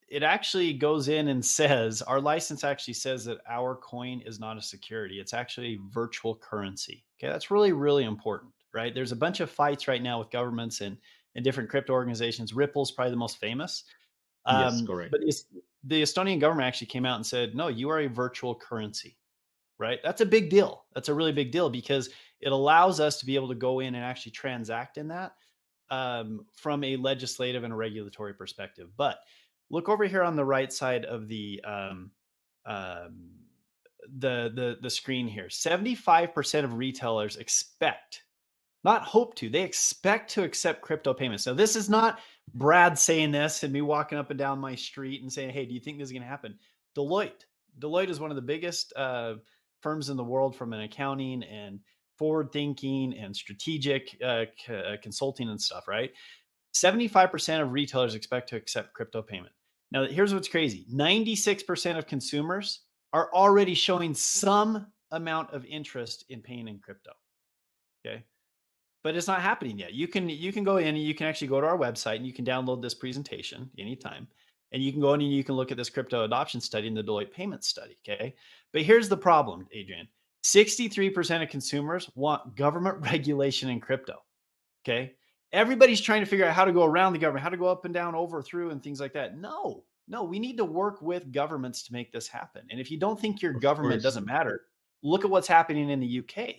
Speaker 2: it actually goes in and says our license actually says that our coin is not a security. It's actually virtual currency. Okay, that's really really important, right? There's a bunch of fights right now with governments and different crypto organizations. Ripple's probably the most famous,
Speaker 1: Yes, correct.
Speaker 2: but the Estonian government actually came out and said, no, you are a virtual currency, right? That's a big deal. That's a really big deal because it allows us to be able to go in and actually transact in that from a legislative and a regulatory perspective. But look over here on the right side of um, the screen here. 75% of retailers expect, not hope to, they expect to accept crypto payments. Now, this is not Brad saying this and me walking up and down my street and saying, hey, do you think this is going to happen? Deloitte is one of the biggest firms in the world from an accounting and forward thinking and strategic consulting and stuff, right? 75% of retailers expect to accept crypto payment. Now, here's what's crazy. 96% of consumers are already showing some amount of interest in paying in crypto. Okay. But it's not happening yet. You can go in and you can actually go to our website and you can download this presentation anytime. And you can go in and you can look at this crypto adoption study and the Deloitte payment study. Okay. But here's the problem, Adrian. 63% of consumers want government regulation in crypto. Okay. Everybody's trying to figure out how to go around the government, how to go up and down, over, through, and things like that. No, we need to work with governments to make this happen. And if you don't think your government doesn't matter, look at what's happening in the UK,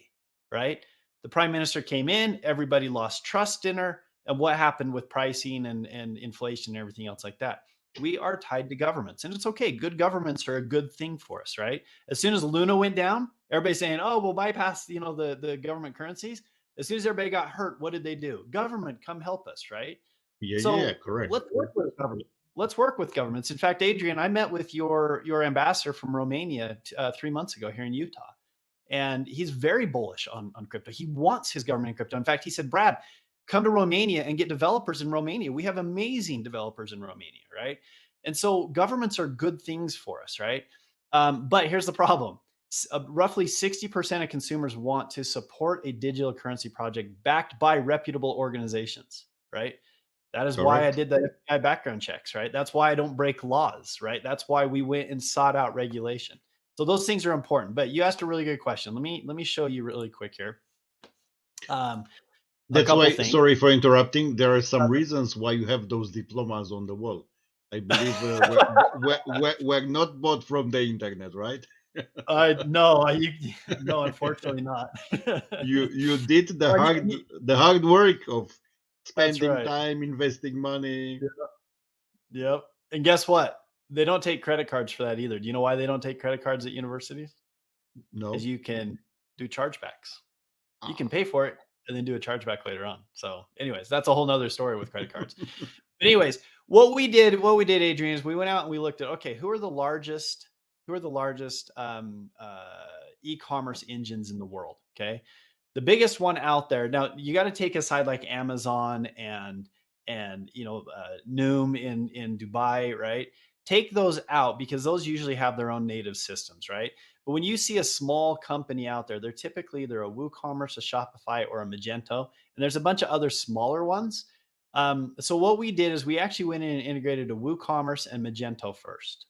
Speaker 2: right? The prime minister came in, everybody lost trust in her. And what happened with pricing and inflation and everything else like that? We are tied to governments, and it's okay. Good governments are a good thing for us, right? As soon as Luna went down, everybody's saying, oh, we'll bypass, the government currencies. As soon as everybody got hurt, what did they do? Government, come help us, right?
Speaker 1: Yeah, correct.
Speaker 2: Let's work with government. Let's work with governments. In fact, Adrian, I met with your ambassador from Romania 3 months ago here in Utah, and he's very bullish on crypto. He wants his government in crypto. In fact, he said, Brad, come to Romania and get developers in Romania. We have amazing developers in Romania, right? And so governments are good things for us, right? But here's the problem. Roughly 60% of consumers want to support a digital currency project backed by reputable organizations, right? That is why I did the FBI background checks, right? That's why I don't break laws, right? That's why we went and sought out regulation. So those things are important. But you asked a really good question. Let me show you really quick here.
Speaker 1: That's why, sorry for interrupting. There are some reasons why you have those diplomas on the wall. I believe we're not bought from the internet, right?
Speaker 2: No, unfortunately not.
Speaker 1: you did the hard work of spending time, investing money.
Speaker 2: Yep. And guess what? They don't take credit cards for that either. Do you know why they don't take credit cards at universities?
Speaker 1: No.
Speaker 2: Because you can do chargebacks. You can pay for it and then do a chargeback later on. So anyways, that's a whole nother story with credit cards. But anyways, what we did, Adrian, is we went out and we looked at, okay, who are the largest e-commerce engines in the world? Okay. The biggest one out there. Now you got to take aside like Amazon and Noom in Dubai, right? Take those out because those usually have their own native systems, right? But when you see a small company out there, they're typically either a WooCommerce, a Shopify, or a Magento, and there's a bunch of other smaller ones. So what we did is we actually went in and integrated a WooCommerce and Magento first.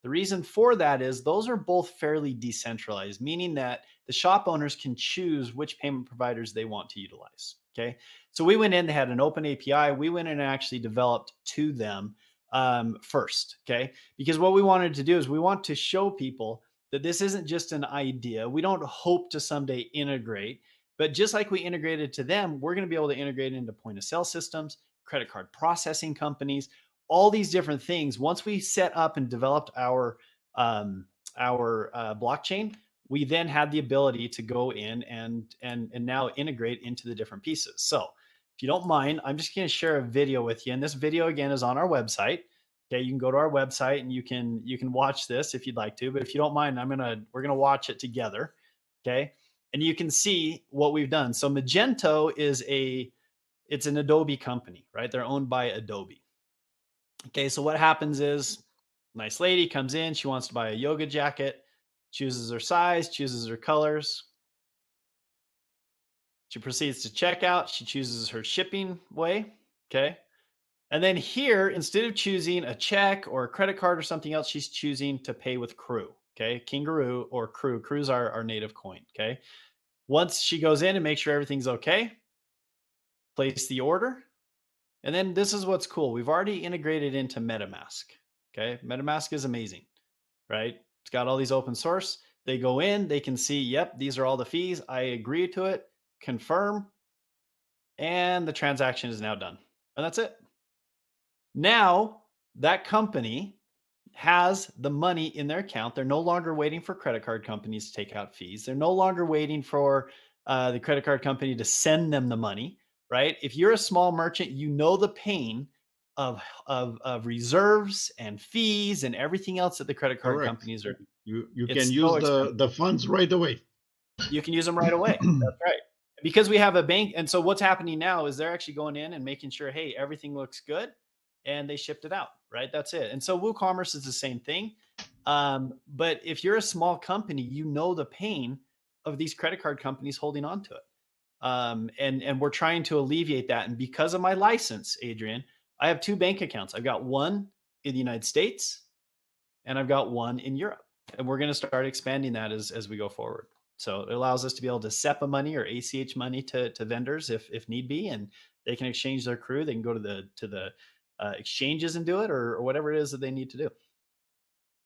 Speaker 2: The reason for that is those are both fairly decentralized, meaning that the shop owners can choose which payment providers they want to utilize. Okay. So we went in, they had an open API. We went in and actually developed to them first. Okay. Because what we wanted to do is we want to show people that this isn't just an idea. We don't hope to someday integrate, but just like we integrated to them, we're going to be able to integrate into point of sale systems, credit card processing companies, all these different things. Once we set up and developed our blockchain, we then had the ability to go in and now integrate into the different pieces. So if you don't mind, I'm just going to share a video with you. And this video again is on our website. Okay, you can go to our website and you can watch this if you'd like to. But if you don't mind, we're gonna watch it together. Okay, and you can see what we've done. So Magento it's an Adobe company, right? They're owned by Adobe. Okay, so what happens is, nice lady comes in, she wants to buy a yoga jacket, chooses her size, chooses her colors. She proceeds to checkout. She chooses her shipping way. Okay. And then here, instead of choosing a check or a credit card or something else, she's choosing to pay with Crew. Okay. Kingaru or Crew. Crew's our native coin. Okay. Once she goes in and makes sure everything's okay, place the order. And then this is what's cool. We've already integrated into MetaMask. Okay. MetaMask is amazing, right? It's got all these open source. They go in, they can see, yep, these are all the fees. I agree to it, confirm, and the transaction is now done. And that's it. Now that company has the money in their account. They're no longer waiting for credit card companies to take out fees. They're no longer waiting for the credit card company to send them the money, right? If you're a small merchant, you know the pain of reserves and fees and everything else that the credit card
Speaker 1: Correct.
Speaker 2: companies are.
Speaker 1: You can
Speaker 2: It's
Speaker 1: use
Speaker 2: so expensive.
Speaker 1: the funds right away.
Speaker 2: You can use them right away. That's right. Because we have a bank. And so what's happening now is they're actually going in and making sure, hey, everything looks good. And they shipped it out, right? That's it. And so WooCommerce is the same thing. But if you're a small company, you know the pain of these credit card companies holding on to it. And we're trying to alleviate that. And because of my license, Adrian, I have two bank accounts. I've got one in the United States and I've got one in Europe. And we're going to start expanding that as we go forward. So it allows us to be able to SEPA money or ACH money to vendors if need be, and they can exchange their crew. They can go to the exchanges and do it, or whatever it is that they need to do.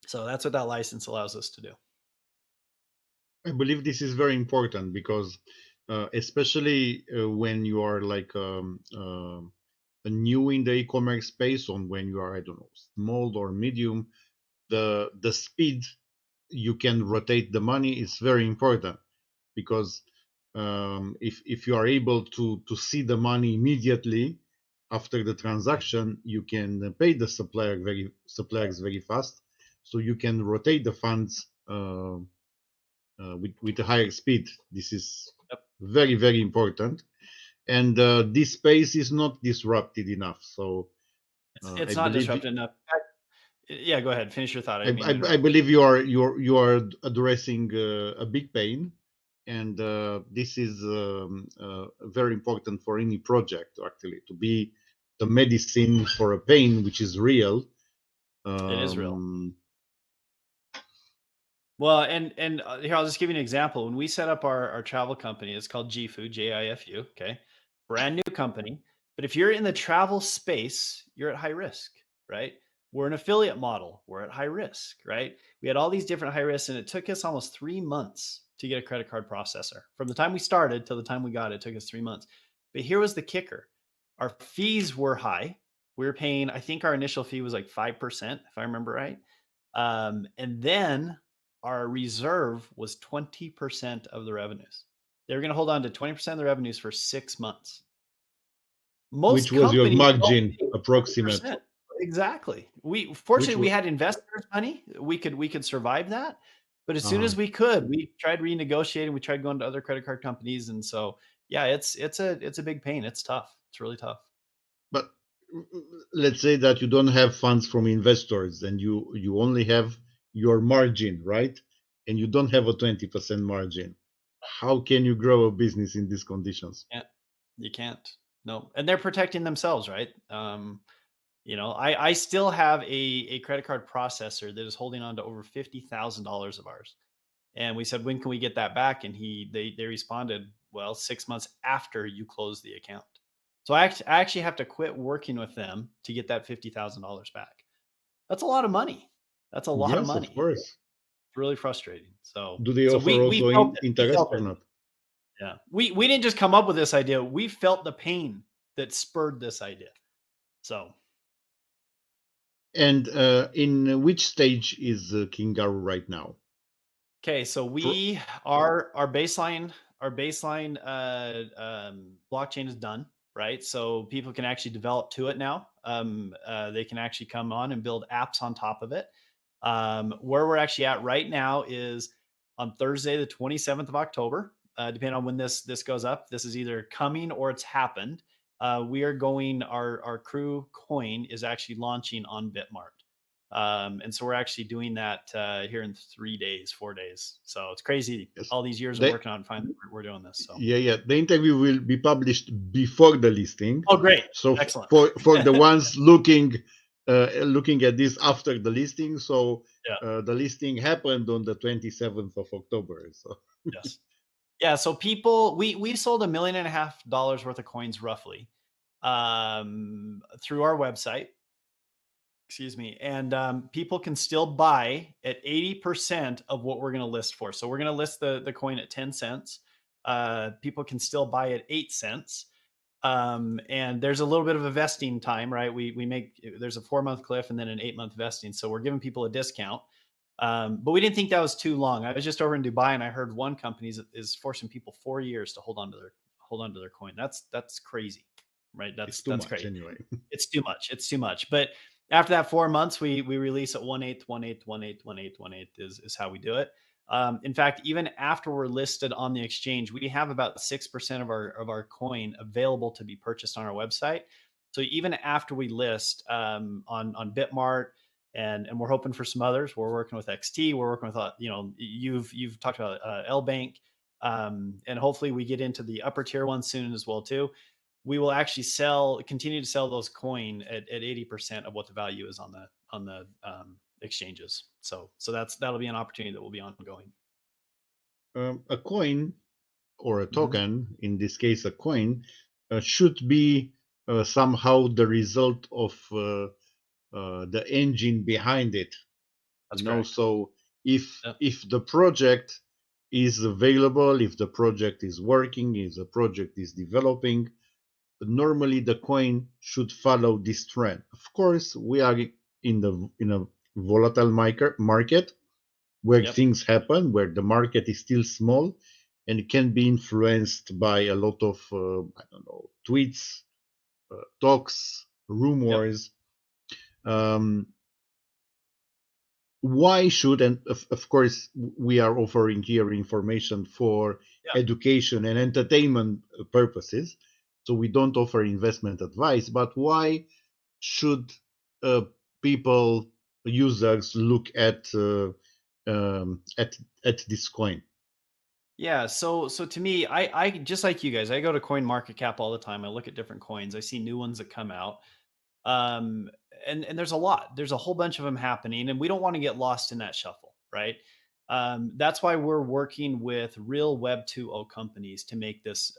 Speaker 2: So that's what that license allows us to do.
Speaker 1: I believe this is very important because, especially when you are like new in the e-commerce space, or when you are, I don't know, small or medium, the speed you can rotate the money is very important, because if you are able to see the money immediately after the transaction, you can pay the suppliers very fast, so you can rotate the funds with a higher speed. This is very, very important, and this space is not disrupted enough. So
Speaker 2: It's
Speaker 1: I
Speaker 2: not
Speaker 1: believe
Speaker 2: disruptive enough. Yeah, go ahead. Finish your thought. I didn't mean to
Speaker 1: I
Speaker 2: interrupt.
Speaker 1: believe you are addressing a big pain, and this is very important for any project, actually, to be the medicine for a pain which is real.
Speaker 2: It is real.
Speaker 1: Um,
Speaker 2: Well, and here I'll just give you an example. When we set up our travel company, it's called GIFU, JIFU. Okay, brand new company. But if you're in the travel space, you're at high risk, right? We're an affiliate model. We're at high risk, right? We had all these different high risks, and it took us almost 3 months to get a credit card processor. From the time we started till the time we got it, it took us 3 months. But here was the kicker: our fees were high. We were paying, I think our initial fee was like 5%, if I remember right. And then our reserve was 20% of the revenues. They were going to hold on to 20% of the revenues for 6 months.
Speaker 1: which
Speaker 2: Most
Speaker 1: was your
Speaker 2: companies don't
Speaker 1: margin
Speaker 2: pay
Speaker 1: approximate?
Speaker 2: 20%. Exactly. We
Speaker 1: Which
Speaker 2: fortunately we
Speaker 1: was
Speaker 2: had investors' money. We could survive that. But as soon
Speaker 1: uh
Speaker 2: as we could, we tried renegotiating. We tried going to other credit card companies, and so yeah, it's a big pain. It's tough. It's really tough.
Speaker 1: but let's say that you don't have funds from investors, and you only have your margin, right? And you don't have a 20% margin. How can you grow a business in these conditions?
Speaker 2: Yeah, you can't. No, and they're protecting themselves, right? I still have a credit card processor that is holding on to over $50,000 of ours. And we said, when can we get that back? And they responded, well, 6 months after you close the account. So I actually have to quit working with them to get that $50,000 back. That's a lot of money. That's a lot of
Speaker 1: Yes, of
Speaker 2: money.
Speaker 1: course.
Speaker 2: It's really frustrating. So
Speaker 1: Do they
Speaker 2: so
Speaker 1: offer
Speaker 2: we
Speaker 1: also
Speaker 2: felt it. We
Speaker 1: interest
Speaker 2: felt
Speaker 1: or
Speaker 2: it.
Speaker 1: not?
Speaker 2: Yeah. We didn't just come up with this idea. We felt the pain that spurred this idea. So
Speaker 1: And in which stage is Kingaru right now?
Speaker 2: okay, so
Speaker 1: For,
Speaker 2: we our baseline blockchain is done, right? So people can actually develop to it now. They can actually come on and build apps on top of it. Where we're actually at right now is on Thursday, the 27th of October. Depending on when this goes up, this is either coming or it's happened. We are going. Our crew coin is actually launching on Bitmart. And so we're actually doing that here in 3 days, 4 days. So it's crazy.
Speaker 1: yes.
Speaker 2: All these years of
Speaker 1: The,
Speaker 2: working on it, finally we're doing this. So
Speaker 1: yeah. The interview will be published before the listing.
Speaker 2: oh, great,
Speaker 1: So
Speaker 2: excellent.
Speaker 1: for the ones looking at this after the listing, so
Speaker 2: Yeah.
Speaker 1: the listing happened on the 27th of October. So
Speaker 2: Yes. Yeah. So people, we sold $1.5 million worth of coins roughly through our website. excuse me, and people can still buy at 80% of what we're going to list for. So we're going to list the coin at 10 cents. People can still buy at 8 cents. And there's a little bit of a vesting time, right? We make, there's a 4 month cliff and then an 8 month vesting. So we're giving people a discount. But we didn't think that was too long. I was just over in Dubai and I heard one company is forcing people 4 years to hold on to their coin. That's crazy, right?
Speaker 1: It's
Speaker 2: That's
Speaker 1: too
Speaker 2: that's
Speaker 1: much
Speaker 2: great.
Speaker 1: anyway.
Speaker 2: It's too much. It's too much. But after that 4 months, we release at 1/8, 1/8, 1/8, 1/8, 1/8 is how we do it. In fact, even after we're listed on the exchange, we have about 6% of our coin available to be purchased on our website. So even after we list on Bitmart, and we're hoping for some others, we're working with XT, we're working with you've talked about L Bank, and hopefully we get into the upper tier ones soon as well too. We will actually continue to sell those coin at 80% of what the value is on the exchanges. So that'll be an opportunity that will be ongoing.
Speaker 1: A coin or a
Speaker 2: Mm-hmm.
Speaker 1: token, in this case a coin, should be somehow the result of the engine behind it.
Speaker 2: That's correct.
Speaker 1: So if
Speaker 2: Yep.
Speaker 1: the project is available, if the project is working, if the project is developing, normally the coin should follow this trend. Of course, we are in a volatile market where
Speaker 2: Yep.
Speaker 1: things happen, where the market is still small, and it can be influenced by a lot of I don't know, tweets, talks,
Speaker 2: Yep.
Speaker 1: rumors. Um, why should, and of course we are offering here information for
Speaker 2: Yep.
Speaker 1: education and entertainment purposes, so we don't offer investment advice, but why should uh, people, users, look um, at at this coin?
Speaker 2: Yeah. So to me, I just like you guys, I go to Coin Market Cap all the time. I look at different coins. I see new ones that come out. Um, and there's a lot. There's a whole bunch of them happening, and we don't want to get lost in that shuffle, right? That's why we're working with real Web 2.0 companies to make this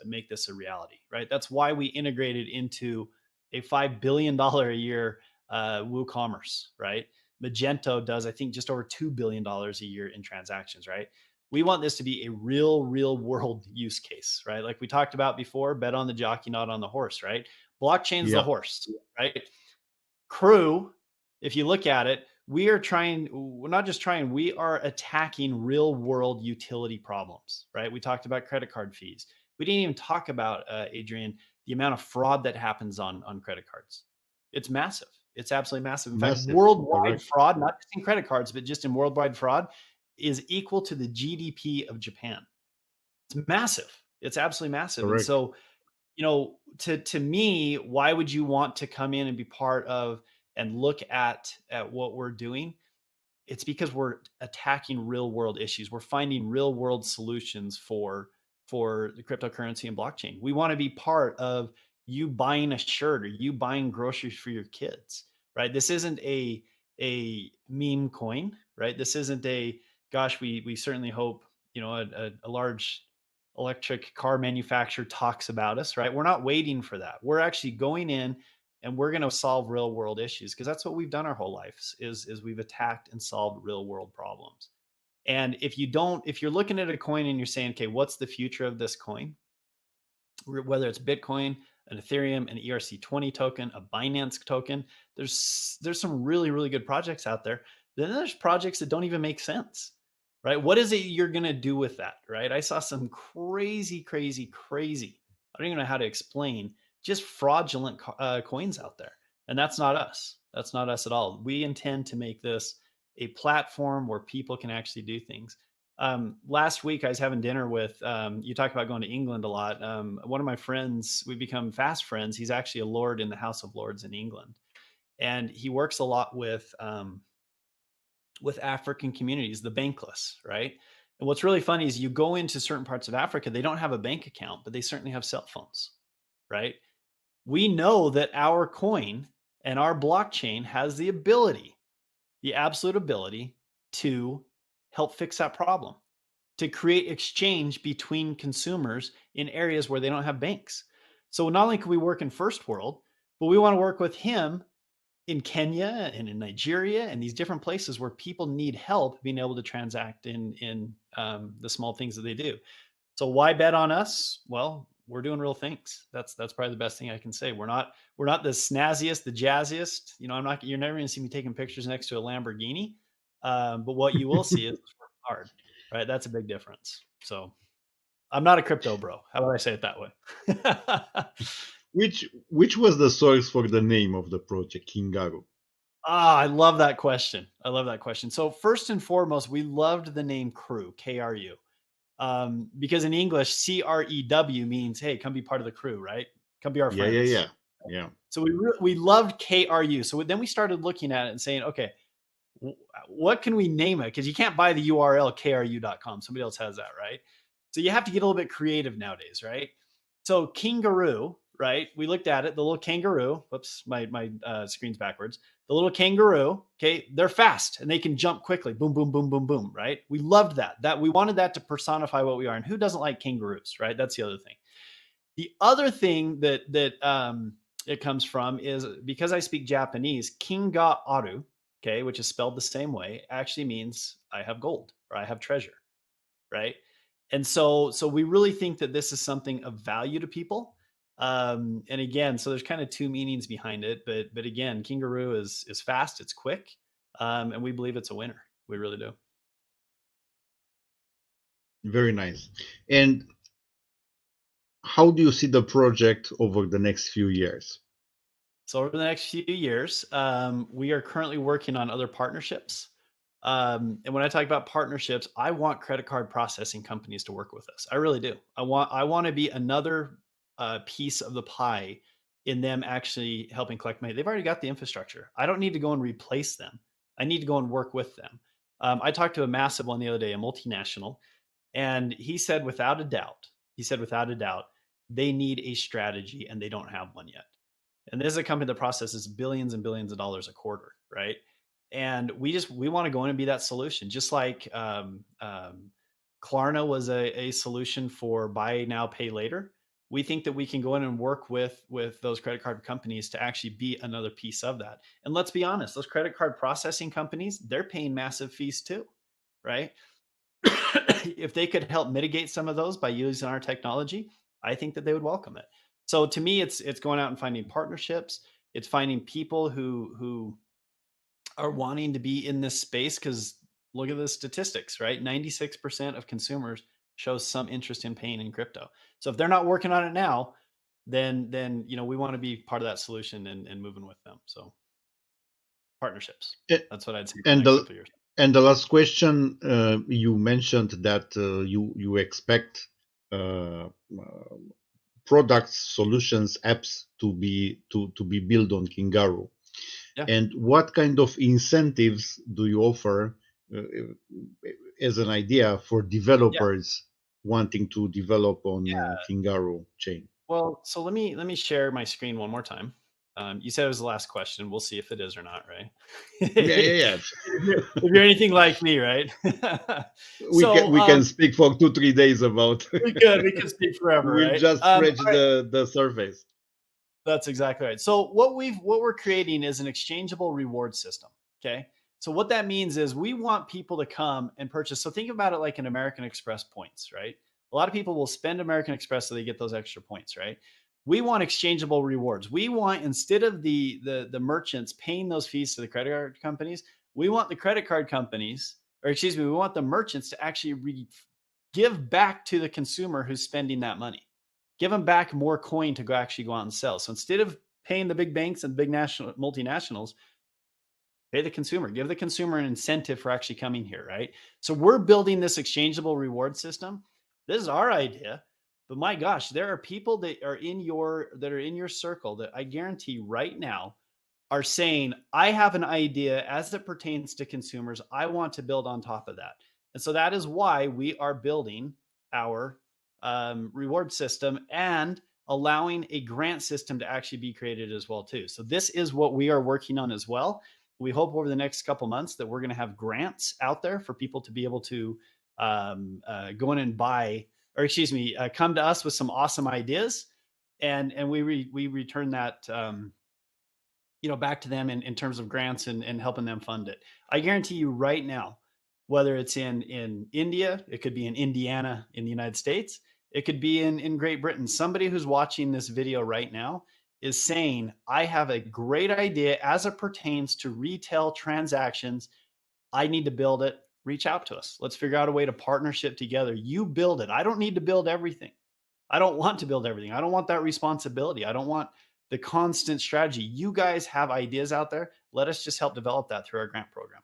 Speaker 2: a reality, right? That's why we integrated into a $5 billion a year WooCommerce, right? Magento does, I think, just over $2 billion a year in transactions, right? We want this to be a real world use case, right? Like we talked about before, bet on the jockey, not on the horse, right? Blockchain's the
Speaker 1: Yeah,
Speaker 2: horse, right? Crew, if you look at it, we're not just trying, we are attacking real world utility problems, right? We talked about credit card fees. We didn't even talk about, Adrian, the amount of fraud that happens on credit cards. It's massive. It's absolutely massive. In fact,
Speaker 1: massive,
Speaker 2: worldwide
Speaker 1: correct.
Speaker 2: fraud, not just in credit cards, but just in worldwide fraud, is equal to the GDP of Japan. It's massive. It's absolutely massive. And
Speaker 1: Correct.
Speaker 2: so, to me, why would you want to come in and be part of and look at what we're doing? It's because we're attacking real world issues. We're finding real world solutions for the cryptocurrency and blockchain. We want to be part of you buying a shirt or you buying groceries for your kids, right? This isn't a meme coin, right? This isn't a, gosh, we certainly hope, a large electric car manufacturer talks about us, right? We're not waiting for that. We're actually going in and we're going to solve real world issues, because that's what we've done our whole lives is we've attacked and solved real world problems. And if you're looking at a coin and you're saying, okay, what's the future of this coin? Whether it's Bitcoin, an Ethereum, an ERC20 token, a Binance token, there's some really good projects out there. Then there's projects that don't even make sense, right? What is it you're going to do with that, right? I saw some crazy. I don't even know how to explain, just fraudulent coins out there. And that's not us. That's not us at all. We intend to make this a platform where people can actually do things. Last week I was having dinner with, you talk about going to England a lot. One of my friends, we've become fast friends. He's actually a Lord in the House of Lords in England. And he works a lot with African communities, the bankless, right? And what's really funny is you go into certain parts of Africa, they don't have a bank account, but they certainly have cell phones, right? We know that our coin and our blockchain has the ability, the absolute ability to help fix that problem, to create exchange between consumers in areas where they don't have banks. So not only can we work in first world, but we want to work with him in Kenya and in Nigeria and these different places where people need help being able to transact in the small things that they do. So why bet on us? Well, we're doing real things. That's probably the best thing I can say. We're not the snazziest, the jazziest. I'm not. You're never going to see me taking pictures next to a Lamborghini. But what you will see is working hard, right? That's a big difference. So I'm not a crypto bro. How about I say it that way?
Speaker 1: Which was the source for the name of the project, Kingaru?
Speaker 2: I love that question. I love that question. So first and foremost, we loved the name Crew, KRU, because in English, CREW means, hey, come be part of the crew, right? Come be our
Speaker 1: Yeah, yeah,
Speaker 2: friends.
Speaker 1: yeah, yeah.
Speaker 2: So we loved KRU. So then we started looking at it and saying, okay, what can we name it? Because you can't buy the URL kru.com. Somebody else has that, right? So you have to get a little bit creative nowadays, right? So Kingaru, right? We looked at it, the little kangaroo. Whoops, my screen's backwards. The little kangaroo, okay, they're fast and they can jump quickly. Boom, boom, boom, boom, boom, right? We loved that. That we wanted that to personify what we are. And who doesn't like kangaroos, right? That's the other thing. The other thing that it comes from is because I speak Japanese, Kinga Aru, okay, which is spelled the same way, actually means I have gold or I have treasure, right? And so we really think that this is something of value to people. And again, so there's kind of two meanings behind it, but again, Kingaroo is fast, it's quick, and we believe it's a winner. We really do.
Speaker 1: Very nice. And how do you see the project over the next few years?
Speaker 2: So over the next few years, we are currently working on other partnerships. And when I talk about partnerships, I want credit card processing companies to work with us. I really do. I want to be another piece of the pie in them actually helping collect money. They've already got the infrastructure. I don't need to go and replace them. I need to go and work with them. I talked to a massive one the other day, a multinational, and he said without a doubt, they need a strategy and they don't have one yet. And this is a company that processes billions and billions of dollars a quarter, right? And we want to go in and be that solution, just like Klarna was a solution for buy now, pay later. We think that we can go in and work with those credit card companies to actually be another piece of that. And let's be honest, those credit card processing companies, they're paying massive fees too, right? If they could help mitigate some of those by using our technology, I think that they would welcome it. So to me, it's going out and finding partnerships. It's finding people who are wanting to be in this space because look at the statistics, right? 96% of consumers show some interest in paying in crypto. So if they're not working on it now, then we want to be part of that solution and moving with them. So partnerships.
Speaker 1: A-
Speaker 2: That's what I'd say for the
Speaker 1: And
Speaker 2: next
Speaker 1: the
Speaker 2: couple of years.
Speaker 1: and the last question, you mentioned that you expect uh, products, solutions, apps to be built on Kingaru.
Speaker 2: Yeah.
Speaker 1: And what kind of incentives do you offer uh, as an idea for
Speaker 2: Yeah.
Speaker 1: developers wanting to develop on Kingaru chain?
Speaker 2: Well, so let me share my screen one more time. You said it was the last question. We'll see if it is or not, right?
Speaker 1: Yeah, yeah, yeah.
Speaker 2: If you're anything like me, right?
Speaker 1: we can
Speaker 2: so
Speaker 1: we can speak for 2 3 days about.
Speaker 2: we could speak forever,
Speaker 1: We'll
Speaker 2: right?
Speaker 1: just
Speaker 2: All
Speaker 1: scratch
Speaker 2: right,
Speaker 1: the surface.
Speaker 2: that's exactly right. So what we're creating is an exchangeable reward system. Okay. So what that means is we want people to come and purchase. So think about it like an American Express points, right? A lot of people will spend American Express so they get those extra points, right? We want exchangeable rewards. We want instead of the merchants paying those fees to the credit card companies, we want the credit card companies, or excuse me, we want the merchants to actually give back to the consumer who's spending that money, give them back more coin to go actually go out and sell. So instead of paying the big banks and big national multinationals, pay the consumer, give the consumer an incentive for actually coming here, right? So we're building this exchangeable reward system. This is our idea, but my gosh, there are people that are in your circle that I guarantee right now are saying, I have an idea as it pertains to consumers. I want to build on top of that. And so that is why we are building our reward system and allowing a grant system to actually be created as well too. So this is what we are working on as well. We hope over the next couple months that we're going to have grants out there for people to be able to go in and buy, or excuse me, come to us with some awesome ideas, and we return that back to them in terms of grants and helping them fund it. I guarantee you right now, whether it's in India, it could be in Indiana in the United States, it could be in Great Britain. Somebody who's watching this video right now is saying, I have a great idea as it pertains to retail transactions. I need to build it. Reach out to us. Let's figure out a way to partnership together. You build it. I don't need to build everything. I don't want to build everything. I don't want that responsibility. I don't want the constant strategy. You guys have ideas out there. Let us just help develop that through our grant program.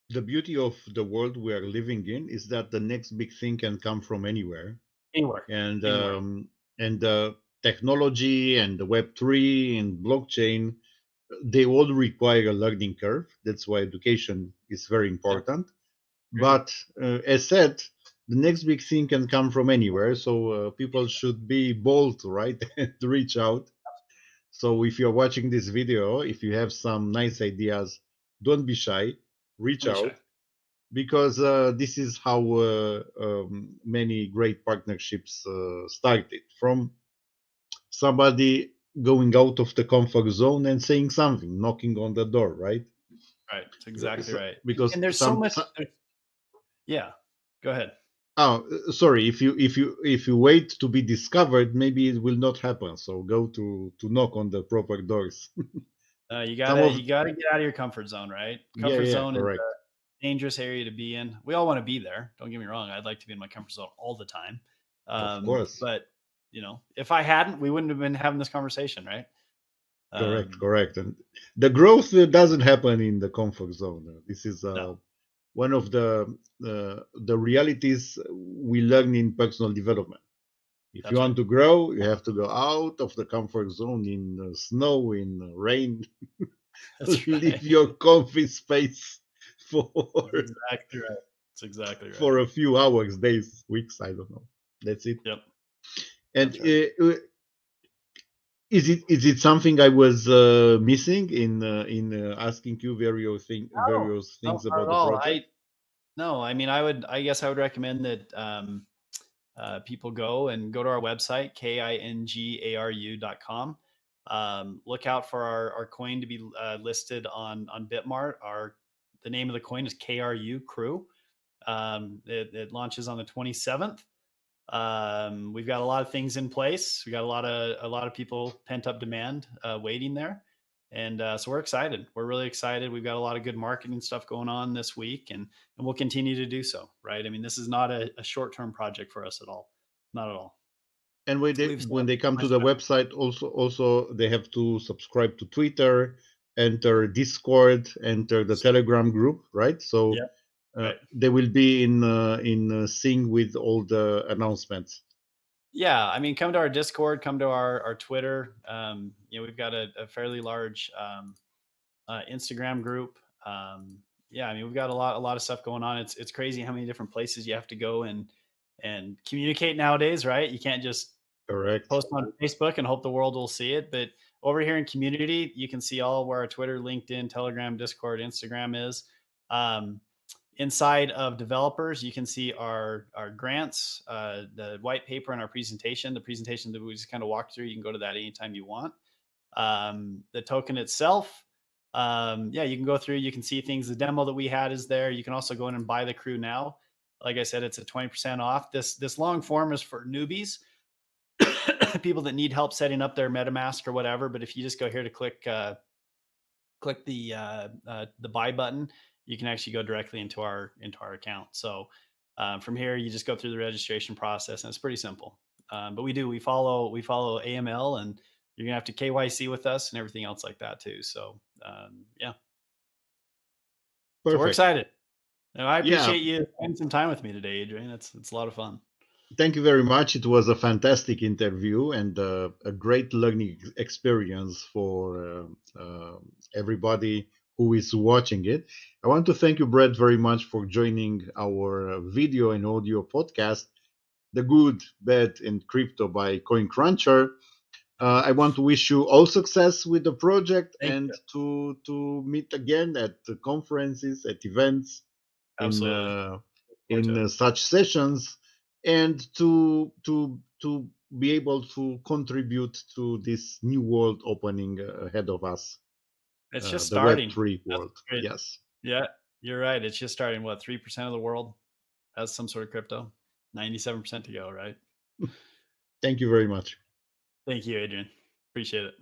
Speaker 1: The beauty of the world we are living in is that the next big thing can come from anywhere,
Speaker 2: Anywhere,
Speaker 1: and
Speaker 2: anywhere.
Speaker 1: technology and the Web3 and blockchain, they all require a learning curve. That's why education is very
Speaker 2: Yep.
Speaker 1: important.
Speaker 2: Agreed.
Speaker 1: But as said, the next big thing can come from anywhere. So people should be bold, right, to reach out. So if you're watching this video, if you have some nice ideas, don't be shy, reach
Speaker 2: Don't be shy.
Speaker 1: out, because this is how many great partnerships started, from somebody going out of the comfort zone and saying something, knocking on the door, right?
Speaker 2: Right. That's exactly right.
Speaker 1: Because
Speaker 2: And there's so much. Yeah. Go ahead.
Speaker 1: oh, sorry, if you wait to be discovered, maybe it will not happen. So go to knock on the proper doors.
Speaker 2: You
Speaker 1: Some
Speaker 2: gotta
Speaker 1: of
Speaker 2: you gotta get out of your comfort zone, right?
Speaker 1: Yeah,
Speaker 2: Comfort
Speaker 1: yeah,
Speaker 2: zone is
Speaker 1: correct,
Speaker 2: a dangerous area to be in. We all want to be there. Don't get me wrong. I'd like to be in my comfort zone all the time.
Speaker 1: of course.
Speaker 2: But if I hadn't, we wouldn't have been having this conversation, right?
Speaker 1: Correct,
Speaker 2: Um,
Speaker 1: correct. And the growth doesn't happen in the comfort zone. This is
Speaker 2: no,
Speaker 1: one of the realities we learn in personal development. If you
Speaker 2: that's right.
Speaker 1: want to grow, you have to go out of the comfort zone in snow, in rain,
Speaker 2: That's
Speaker 1: leave
Speaker 2: right.
Speaker 1: your comfy space for
Speaker 2: That's exactly right. That's exactly right.
Speaker 1: for a few hours, days, weeks. I don't know. That's it.
Speaker 2: Yep,
Speaker 1: And
Speaker 2: that's right.
Speaker 1: is it something I was missing in asking you
Speaker 2: No,
Speaker 1: various
Speaker 2: no,
Speaker 1: things
Speaker 2: not
Speaker 1: about
Speaker 2: at
Speaker 1: the
Speaker 2: all.
Speaker 1: project?
Speaker 2: I mean, I guess I would recommend that people go to our website, kingaru.com. Look out for our coin to be listed on Bitmart. The name of the coin is KRU Crew. It launches on the 27th. We've got a lot of things in place. We got a lot of people pent up demand waiting there, and so we're excited. We're really excited. We've got a lot of good marketing stuff going on this week, and we'll continue to do so. Right? I mean, this is not a short term project for us at all. Not at all.
Speaker 1: And
Speaker 2: We've
Speaker 1: when
Speaker 2: spent
Speaker 1: they
Speaker 2: so
Speaker 1: come to
Speaker 2: much
Speaker 1: the
Speaker 2: time.
Speaker 1: website, also they have to subscribe to Twitter, enter Discord, enter the Telegram group, right? So
Speaker 2: Yeah. Right.
Speaker 1: they will be in sync with all the announcements.
Speaker 2: Yeah, I mean, come to our Discord, come to our Twitter. We've got a fairly large Instagram group. Yeah, I mean, we've got a lot of stuff going on. It's crazy how many different places you have to go and communicate nowadays, right? You can't just
Speaker 1: Correct.
Speaker 2: post on Facebook and hope the world will see it. But over here in community, you can see all where our Twitter, LinkedIn, Telegram, Discord, Instagram is. Um, Inside of developers, you can see our grants, the white paper, and our presentation. The presentation that we just kind of walked through, you can go to that anytime you want. The token itself, yeah, you can go through, you can see things. The demo that we had is there. You can also go in and buy the crew now. Like I said, it's a 20% off. This long form is for newbies, people that need help setting up their MetaMask or whatever. But if you just go here to click the buy button, you can actually go directly into our account. So from here, you just go through the registration process, and it's pretty simple. But we follow AML, and you're gonna have to KYC with us and everything else like that too. So yeah, so we're
Speaker 1: Perfect.
Speaker 2: excited. I
Speaker 1: Yeah,
Speaker 2: appreciate you spending some time with me today, Adrian. It's a lot of fun.
Speaker 1: thank you very much. It was a fantastic interview and a great learning experience for everybody who is watching it. I want to thank you, Brett, very much for joining our video and audio podcast, The Good, Bad, and Crypto by CoinCruncher. I want to wish you all success with the project
Speaker 2: Thank
Speaker 1: and
Speaker 2: you.
Speaker 1: to meet again at the conferences, at events, in
Speaker 2: Absolutely.
Speaker 1: uh,
Speaker 2: Forward
Speaker 1: in
Speaker 2: to it.
Speaker 1: such sessions, and to be able to contribute to this new world opening ahead of us,
Speaker 2: It's just
Speaker 1: the
Speaker 2: starting.
Speaker 1: Web3
Speaker 2: That's
Speaker 1: world.
Speaker 2: great.
Speaker 1: Yes.
Speaker 2: Yeah, you're right. It's just starting. What, 3% of the world has some sort of crypto? 97% to go, right?
Speaker 1: Thank you very much.
Speaker 2: Thank you, Adrian. Appreciate it.